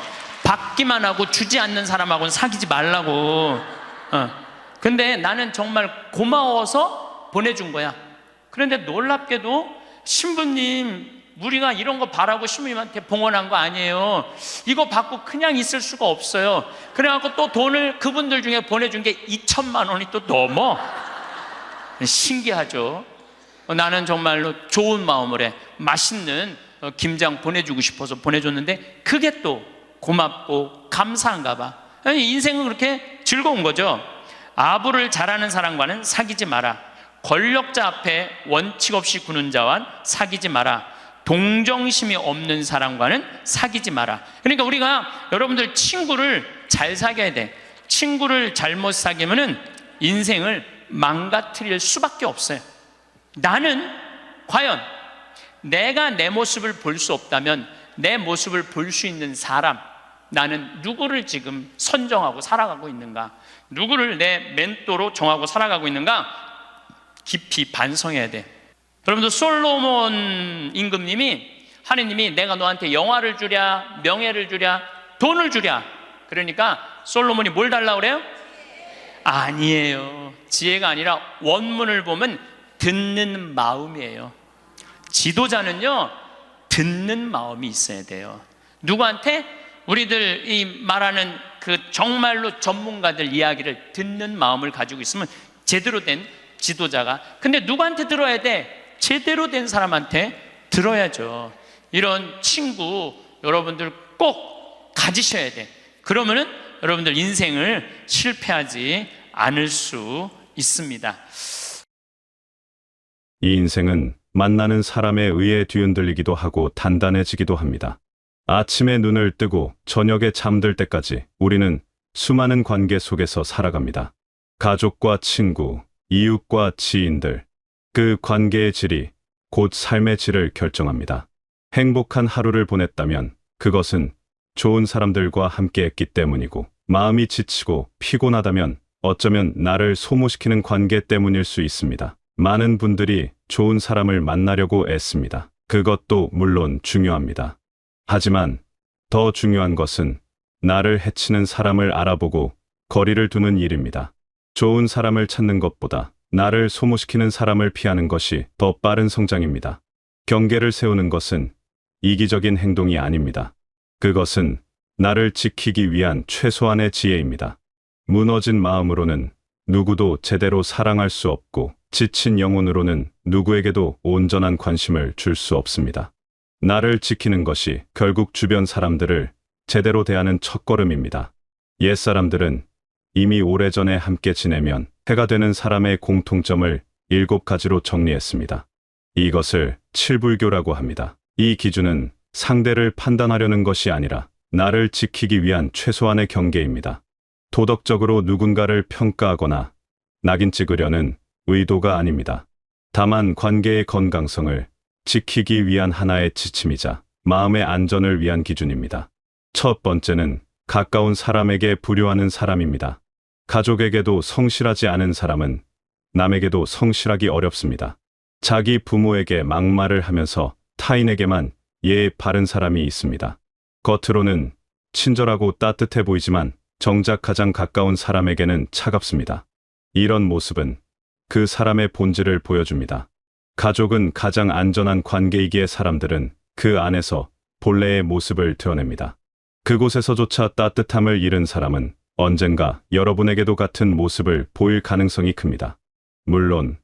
받기만 하고 주지 않는 사람하고는 사귀지 말라고. 근데 나는 정말 고마워서 보내준 거야. 그런데 놀랍게도 신부님, 우리가 이런 거 바라고 신부님한테 봉헌한 거 아니에요. 이거 받고 그냥 있을 수가 없어요. 그래갖고 또 돈을 그분들 중에 보내준 게 2천만 원이 또 넘어. 신기하죠. 나는 정말로 좋은 마음으로 해. 맛있는 김장 보내주고 싶어서 보내줬는데 그게 또 고맙고 감사한가 봐. 인생은 그렇게 즐거운 거죠. 아부를 잘하는 사람과는 사귀지 마라. 권력자 앞에 원칙 없이 구는 자와 사귀지 마라. 동정심이 없는 사람과는 사귀지 마라. 그러니까 우리가 여러분들 친구를 잘 사귀어야 돼. 친구를 잘못 사귀면은 인생을 망가뜨릴 수밖에 없어요. 나는 과연 내가 내 모습을 볼 수 없다면 내 모습을 볼 수 있는 사람, 나는 누구를 지금 선정하고 살아가고 있는가? 누구를 내 멘토로 정하고 살아가고 있는가? 깊이 반성해야 돼. 여러분들, 솔로몬 임금님이, 하느님이 내가 너한테 영화를 주랴, 명예를 주랴, 돈을 주랴. 그러니까 솔로몬이 뭘 달라고 그래요? 아니에요. 지혜가 아니라 원문을 보면 듣는 마음이에요. 지도자는요, 듣는 마음이 있어야 돼요. 누구한테? 우리들 이 말하는 그 정말로 전문가들 이야기를 듣는 마음을 가지고 있으면 제대로 된 지도자가. 근데 누구한테 들어야 돼? 제대로 된 사람한테 들어야죠. 이런 친구 여러분들 꼭 가지셔야 돼. 그러면은 여러분들 인생을 실패하지 않을 수 있습니다. 이 인생은 만나는 사람에 의해 뒤흔들리기도 하고 단단해지기도 합니다. 아침에 눈을 뜨고 저녁에 잠들 때까지 우리는 수많은 관계 속에서 살아갑니다. 가족과 친구, 이웃과 지인들, 그 관계의 질이 곧 삶의 질을 결정합니다. 행복한 하루를 보냈다면 그것은 좋은 사람들과 함께했기 때문이고, 마음이 지치고 피곤하다면 어쩌면 나를 소모시키는 관계 때문일 수 있습니다. 많은 분들이 좋은 사람을 만나려고 애씁니다. 그것도 물론 중요합니다. 하지만 더 중요한 것은 나를 해치는 사람을 알아보고 거리를 두는 일입니다. 좋은 사람을 찾는 것보다 나를 소모시키는 사람을 피하는 것이 더 빠른 성장입니다. 경계를 세우는 것은 이기적인 행동이 아닙니다. 그것은 나를 지키기 위한 최소한의 지혜입니다. 무너진 마음으로는 누구도 제대로 사랑할 수 없고 지친 영혼으로는 누구에게도 온전한 관심을 줄 수 없습니다. 나를 지키는 것이 결국 주변 사람들을 제대로 대하는 첫걸음입니다. 옛사람들은 이미 오래전에 함께 지내면 해가 되는 사람의 공통점을 7가지로 정리했습니다. 이것을 칠불교라고 합니다. 이 기준은 상대를 판단하려는 것이 아니라 나를 지키기 위한 최소한의 경계입니다. 도덕적으로 누군가를 평가하거나 낙인 찍으려는 의도가 아닙니다. 다만 관계의 건강성을 지키기 위한 하나의 지침이자 마음의 안전을 위한 기준입니다. 첫 번째는 가까운 사람에게 불효하는 사람입니다. 가족에게도 성실하지 않은 사람은 남에게도 성실하기 어렵습니다. 자기 부모에게 막말을 하면서 타인에게만 예의 바른 사람이 있습니다. 겉으로는 친절하고 따뜻해 보이지만 정작 가장 가까운 사람에게는 차갑습니다. 이런 모습은 그 사람의 본질을 보여줍니다. 가족은 가장 안전한 관계이기에 사람들은 그 안에서 본래의 모습을 드러냅니다. 그곳에서조차 따뜻함을 잃은 사람은 언젠가 여러분에게도 같은 모습을 보일 가능성이 큽니다. 물론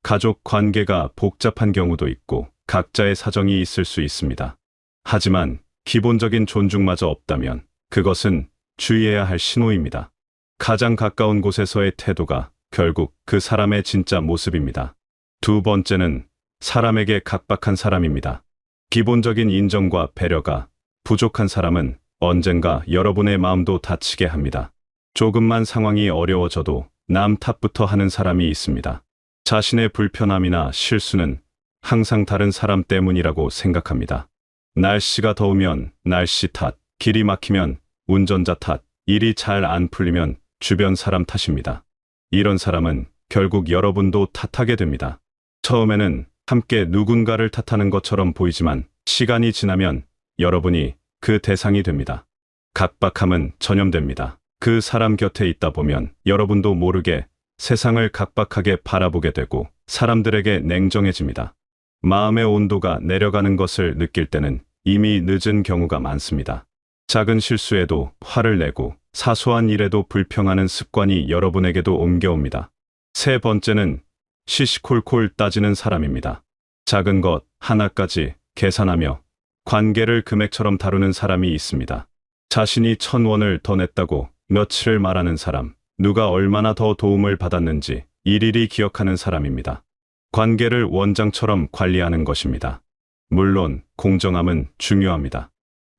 가족 관계가 복잡한 경우도 있고 각자의 사정이 있을 수 있습니다. 하지만 기본적인 존중마저 없다면 그것은 주의해야 할 신호입니다. 가장 가까운 곳에서의 태도가 결국 그 사람의 진짜 모습입니다. 두 번째는 사람에게 각박한 사람입니다. 기본적인 인정과 배려가 부족한 사람은 언젠가 여러분의 마음도 다치게 합니다. 조금만 상황이 어려워져도 남 탓부터 하는 사람이 있습니다. 자신의 불편함이나 실수는 항상 다른 사람 때문이라고 생각합니다. 날씨가 더우면 날씨 탓, 길이 막히면 운전자 탓, 일이 잘 안 풀리면 주변 사람 탓입니다. 이런 사람은 결국 여러분도 탓하게 됩니다. 처음에는 함께 누군가를 탓하는 것처럼 보이지만 시간이 지나면 여러분이 그 대상이 됩니다. 각박함은 전염됩니다. 그 사람 곁에 있다 보면 여러분도 모르게 세상을 각박하게 바라보게 되고 사람들에게 냉정해집니다. 마음의 온도가 내려가는 것을 느낄 때는 이미 늦은 경우가 많습니다. 작은 실수에도 화를 내고 사소한 일에도 불평하는 습관이 여러분에게도 옮겨옵니다. 세 번째는 시시콜콜 따지는 사람입니다. 작은 것 하나까지 계산하며 관계를 금액처럼 다루는 사람이 있습니다. 자신이 1,000원을 더 냈다고 며칠을 말하는 사람, 누가 얼마나 더 도움을 받았는지 일일이 기억하는 사람입니다. 관계를 원장처럼 관리하는 것입니다. 물론 공정함은 중요합니다.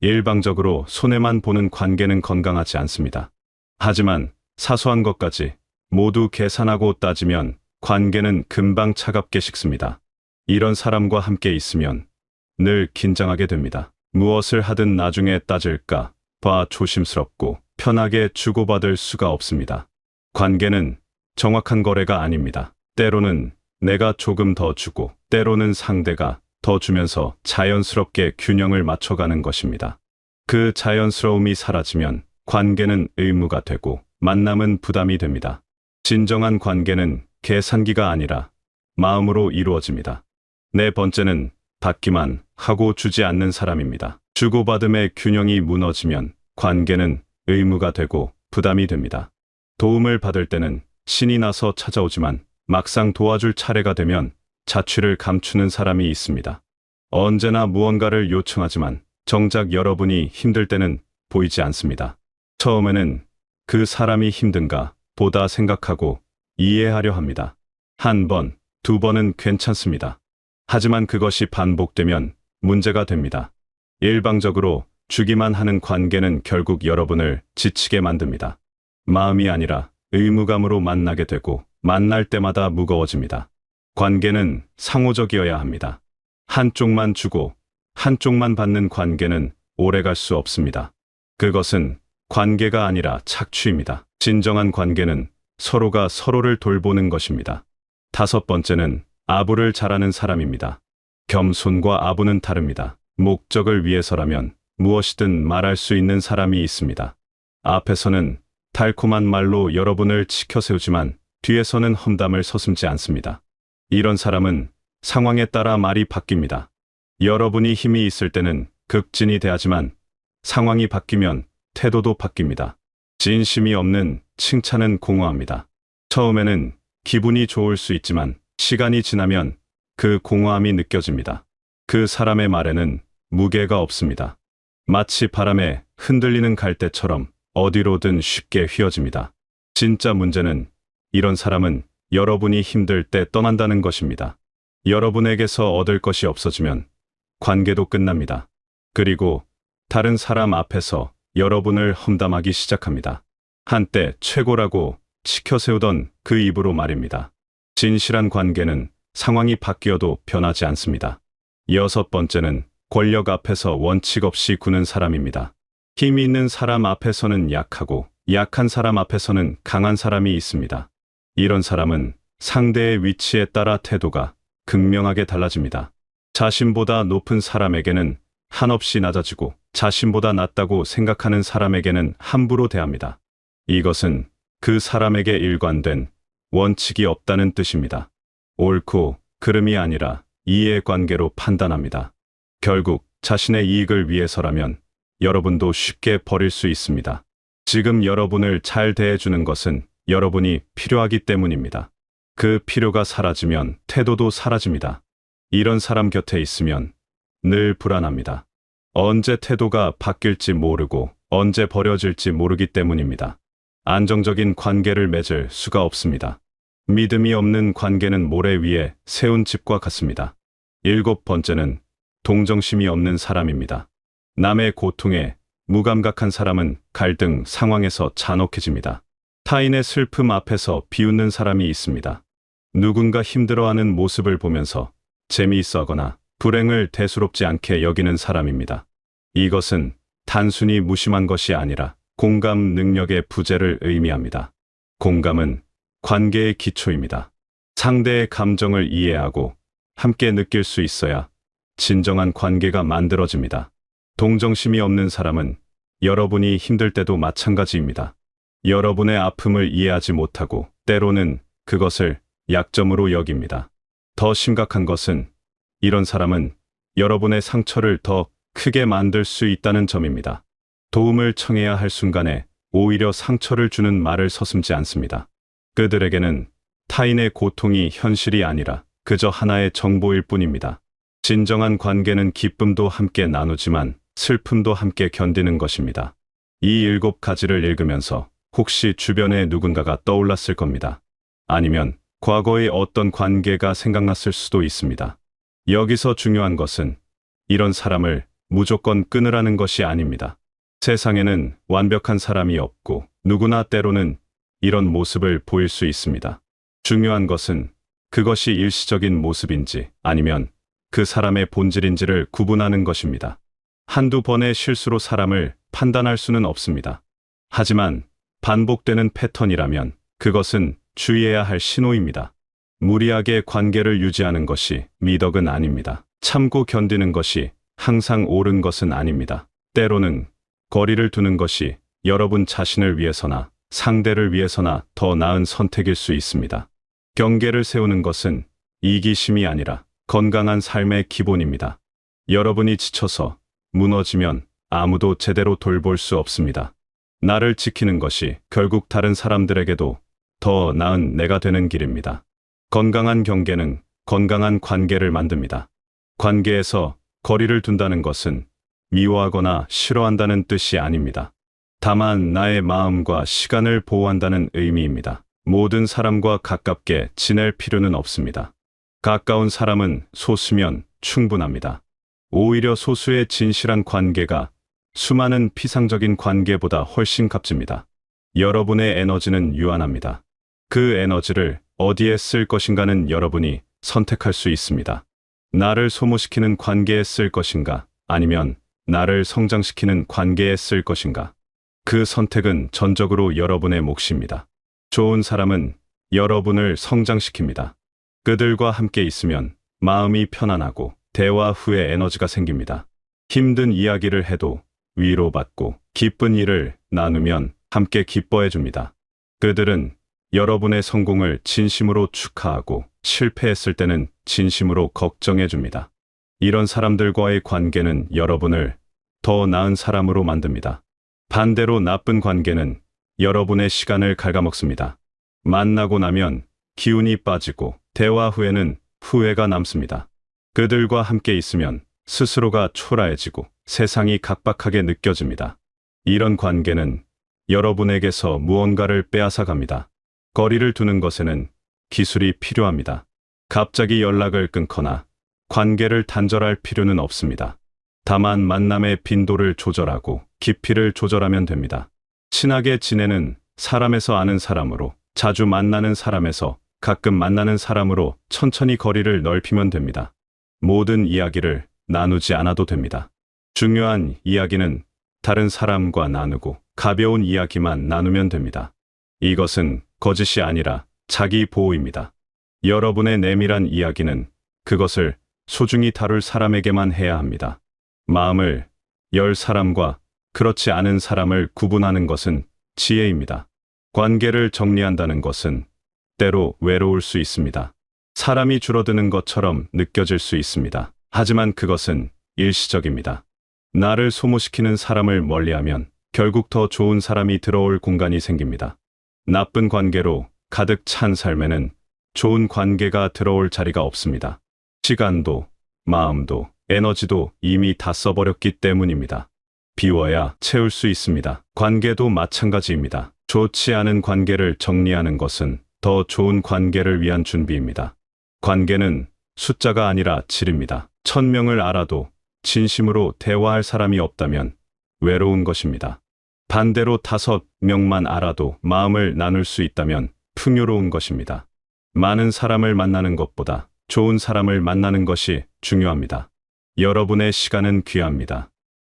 일방적으로 손해만 보는 관계는 건강하지 않습니다. 하지만 사소한 것까지 모두 계산하고 따지면 관계는 금방 차갑게 식습니다. 이런 사람과 함께 있으면 늘 긴장하게 됩니다. 무엇을 하든 나중에 따질까 봐 조심스럽고 편하게 주고받을 수가 없습니다. 관계는 정확한 거래가 아닙니다. 때로는 내가 조금 더 주고 때로는 상대가 더 주면서 자연스럽게 균형을 맞춰가는 것입니다. 그 자연스러움이 사라지면 관계는 의무가 되고 만남은 부담이 됩니다. 진정한 관계는 계산기가 아니라 마음으로 이루어집니다. 네 번째는 받기만 하고 주지 않는 사람입니다. 주고받음의 균형이 무너지면 관계는 의무가 되고 부담이 됩니다. 도움을 받을 때는 신이 나서 찾아오지만 막상 도와줄 차례가 되면 자취를 감추는 사람이 있습니다. 언제나 무언가를 요청하지만 정작 여러분이 힘들 때는 보이지 않습니다. 처음에는 그 사람이 힘든가 보다 생각하고 이해하려 합니다. 한 번, 두 번은 괜찮습니다. 하지만 그것이 반복되면 문제가 됩니다. 일방적으로 주기만 하는 관계는 결국 여러분을 지치게 만듭니다. 마음이 아니라 의무감으로 만나게 되고 만날 때마다 무거워집니다. 관계는 상호적이어야 합니다. 한쪽만 주고 한쪽만 받는 관계는 오래갈 수 없습니다. 그것은 관계가 아니라 착취입니다. 진정한 관계는 서로가 서로를 돌보는 것입니다. 다섯 번째는 아부를 잘하는 사람입니다. 겸손과 아부는 다릅니다. 목적을 위해서라면 무엇이든 말할 수 있는 사람이 있습니다. 앞에서는 달콤한 말로 여러분을 치켜세우지만 뒤에서는 험담을 서슴지 않습니다. 이런 사람은 상황에 따라 말이 바뀝니다. 여러분이 힘이 있을 때는 극진히 대하지만 상황이 바뀌면 태도도 바뀝니다. 진심이 없는 칭찬은 공허합니다. 처음에는 기분이 좋을 수 있지만 시간이 지나면 그 공허함이 느껴집니다. 그 사람의 말에는 무게가 없습니다. 마치 바람에 흔들리는 갈대처럼 어디로든 쉽게 휘어집니다. 진짜 문제는 이런 사람은 여러분이 힘들 때 떠난다는 것입니다. 여러분에게서 얻을 것이 없어지면 관계도 끝납니다. 그리고 다른 사람 앞에서 여러분을 험담하기 시작합니다. 한때 최고라고 치켜세우던 그 입으로 말입니다. 진실한 관계는 상황이 바뀌어도 변하지 않습니다. 6번째는 권력 앞에서 원칙 없이 구는 사람입니다. 힘이 있는 사람 앞에서는 약하고 약한 사람 앞에서는 강한 사람이 있습니다. 이런 사람은 상대의 위치에 따라 태도가 극명하게 달라집니다. 자신보다 높은 사람에게는 한없이 낮아지고 자신보다 낮다고 생각하는 사람에게는 함부로 대합니다. 이것은 그 사람에게 일관된 원칙이 없다는 뜻입니다. 옳고 그름이 아니라 이해관계로 판단합니다. 결국 자신의 이익을 위해서라면 여러분도 쉽게 버릴 수 있습니다. 지금 여러분을 잘 대해주는 것은 여러분이 필요하기 때문입니다. 그 필요가 사라지면 태도도 사라집니다. 이런 사람 곁에 있으면 늘 불안합니다. 언제 태도가 바뀔지 모르고 언제 버려질지 모르기 때문입니다. 안정적인 관계를 맺을 수가 없습니다. 믿음이 없는 관계는 모래 위에 세운 집과 같습니다. 7번째는 동정심이 없는 사람입니다. 남의 고통에 무감각한 사람은 갈등 상황에서 잔혹해집니다. 타인의 슬픔 앞에서 비웃는 사람이 있습니다. 누군가 힘들어하는 모습을 보면서 재미있어 하거나 불행을 대수롭지 않게 여기는 사람입니다. 이것은 단순히 무심한 것이 아니라 공감 능력의 부재를 의미합니다. 공감은 관계의 기초입니다. 상대의 감정을 이해하고 함께 느낄 수 있어야 진정한 관계가 만들어집니다. 동정심이 없는 사람은 여러분이 힘들 때도 마찬가지입니다. 여러분의 아픔을 이해하지 못하고 때로는 그것을 약점으로 여깁니다. 더 심각한 것은 이런 사람은 여러분의 상처를 더 크게 만들 수 있다는 점입니다. 도움을 청해야 할 순간에 오히려 상처를 주는 말을 서슴지 않습니다. 그들에게는 타인의 고통이 현실이 아니라 그저 하나의 정보일 뿐입니다. 진정한 관계는 기쁨도 함께 나누지만 슬픔도 함께 견디는 것입니다. 이 7가지를 읽으면서 혹시 주변에 누군가가 떠올랐을 겁니다. 아니면 과거의 어떤 관계가 생각났을 수도 있습니다. 여기서 중요한 것은 이런 사람을 무조건 끊으라는 것이 아닙니다. 세상에는 완벽한 사람이 없고 누구나 때로는 이런 모습을 보일 수 있습니다. 중요한 것은 그것이 일시적인 모습인지 아니면 그 사람의 본질인지를 구분하는 것입니다. 한두 번의 실수로 사람을 판단할 수는 없습니다. 하지만 반복되는 패턴이라면 그것은 주의해야 할 신호입니다. 무리하게 관계를 유지하는 것이 미덕은 아닙니다. 참고 견디는 것이 항상 옳은 것은 아닙니다. 때로는 거리를 두는 것이 여러분 자신을 위해서나 상대를 위해서나 더 나은 선택일 수 있습니다. 경계를 세우는 것은 이기심이 아니라 건강한 삶의 기본입니다. 여러분이 지쳐서 무너지면 아무도 제대로 돌볼 수 없습니다. 나를 지키는 것이 결국 다른 사람들에게도 더 나은 내가 되는 길입니다. 건강한 경계는 건강한 관계를 만듭니다. 관계에서 거리를 둔다는 것은 미워하거나 싫어한다는 뜻이 아닙니다. 다만 나의 마음과 시간을 보호한다는 의미입니다. 모든 사람과 가깝게 지낼 필요는 없습니다. 가까운 사람은 소수면 충분합니다. 오히려 소수의 진실한 관계가 수많은 피상적인 관계보다 훨씬 값집니다. 여러분의 에너지는 유한합니다. 그 에너지를 어디에 쓸 것인가는 여러분이 선택할 수 있습니다. 나를 소모시키는 관계에 쓸 것인가 아니면 나를 성장시키는 관계에 쓸 것인가. 그 선택은 전적으로 여러분의 몫입니다. 좋은 사람은 여러분을 성장시킵니다. 그들과 함께 있으면 마음이 편안하고 대화 후에 에너지가 생깁니다. 힘든 이야기를 해도 위로받고 기쁜 일을 나누면 함께 기뻐해 줍니다. 그들은 여러분의 성공을 진심으로 축하하고 실패했을 때는 진심으로 걱정해 줍니다. 이런 사람들과의 관계는 여러분을 더 나은 사람으로 만듭니다. 반대로 나쁜 관계는 여러분의 시간을 갉아먹습니다. 만나고 나면 기운이 빠지고 대화 후에는 후회가 남습니다. 그들과 함께 있으면 스스로가 초라해지고 세상이 각박하게 느껴집니다. 이런 관계는 여러분에게서 무언가를 빼앗아갑니다. 거리를 두는 것에는 기술이 필요합니다. 갑자기 연락을 끊거나 관계를 단절할 필요는 없습니다. 다만 만남의 빈도를 조절하고 깊이를 조절하면 됩니다. 친하게 지내는 사람에서 아는 사람으로, 자주 만나는 사람에서 가끔 만나는 사람으로 천천히 거리를 넓히면 됩니다. 모든 이야기를 나누지 않아도 됩니다. 중요한 이야기는 다른 사람과 나누고 가벼운 이야기만 나누면 됩니다. 이것은 거짓이 아니라 자기 보호입니다. 여러분의 내밀한 이야기는 그것을 소중히 다룰 사람에게만 해야 합니다. 마음을 열 사람과 그렇지 않은 사람을 구분하는 것은 지혜입니다. 관계를 정리한다는 것은 때로 외로울 수 있습니다. 사람이 줄어드는 것처럼 느껴질 수 있습니다. 하지만 그것은 일시적입니다. 나를 소모시키는 사람을 멀리하면 결국 더 좋은 사람이 들어올 공간이 생깁니다. 나쁜 관계로 가득 찬 삶에는 좋은 관계가 들어올 자리가 없습니다. 시간도, 마음도, 에너지도 이미 다 써버렸기 때문입니다. 비워야 채울 수 있습니다. 관계도 마찬가지입니다. 좋지 않은 관계를 정리하는 것은 더 좋은 관계를 위한 준비입니다. 관계는 숫자가 아니라 질입니다. 1000명을 알아도 진심으로 대화할 사람이 없다면 외로운 것입니다. 반대로 5명만 알아도 마음을 나눌 수 있다면 풍요로운 것입니다. 많은 사람을 만나는 것보다 좋은 사람을 만나는 것이 중요합니다. 여러분의 시간은 귀합니다.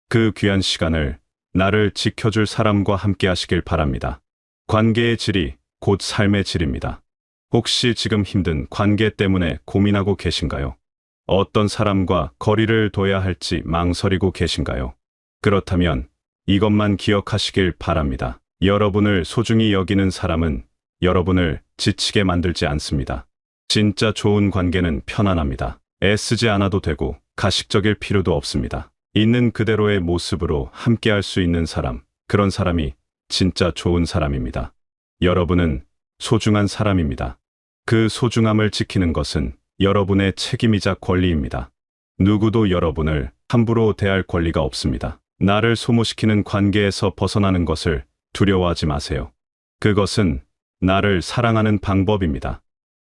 그 귀한 시간을 나를 지켜줄 사람과 함께 하시길 바랍니다. 관계의 질이 곧 삶의 질입니다. 혹시 지금 힘든 관계 때문에 고민하고 계신가요? 어떤 사람과 거리를 둬야 할지 망설이고 계신가요? 그렇다면 이것만 기억하시길 바랍니다. 여러분을 소중히 여기는 사람은 여러분을 지치게 만들지 않습니다. 진짜 좋은 관계는 편안합니다. 애쓰지 않아도 되고 가식적일 필요도 없습니다. 있는 그대로의 모습으로 함께할 수 있는 사람, 그런 사람이 진짜 좋은 사람입니다. 여러분은 소중한 사람입니다. 그 소중함을 지키는 것은 여러분의 책임이자 권리입니다. 누구도 여러분을 함부로 대할 권리가 없습니다. 나를 소모시키는 관계에서 벗어나는 것을 두려워하지 마세요. 그것은 나를 사랑하는 방법입니다.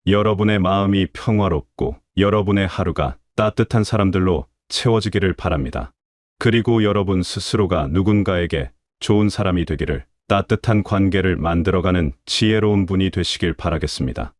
여러분의 마음이 평화롭고 여러분의 하루가 따뜻한 사람들로 채워지기를 바랍니다. 그리고 여러분 스스로가 누군가에게 좋은 사람이 되기를, 따뜻한 관계를 만들어가는 지혜로운 분이 되시길 바라겠습니다.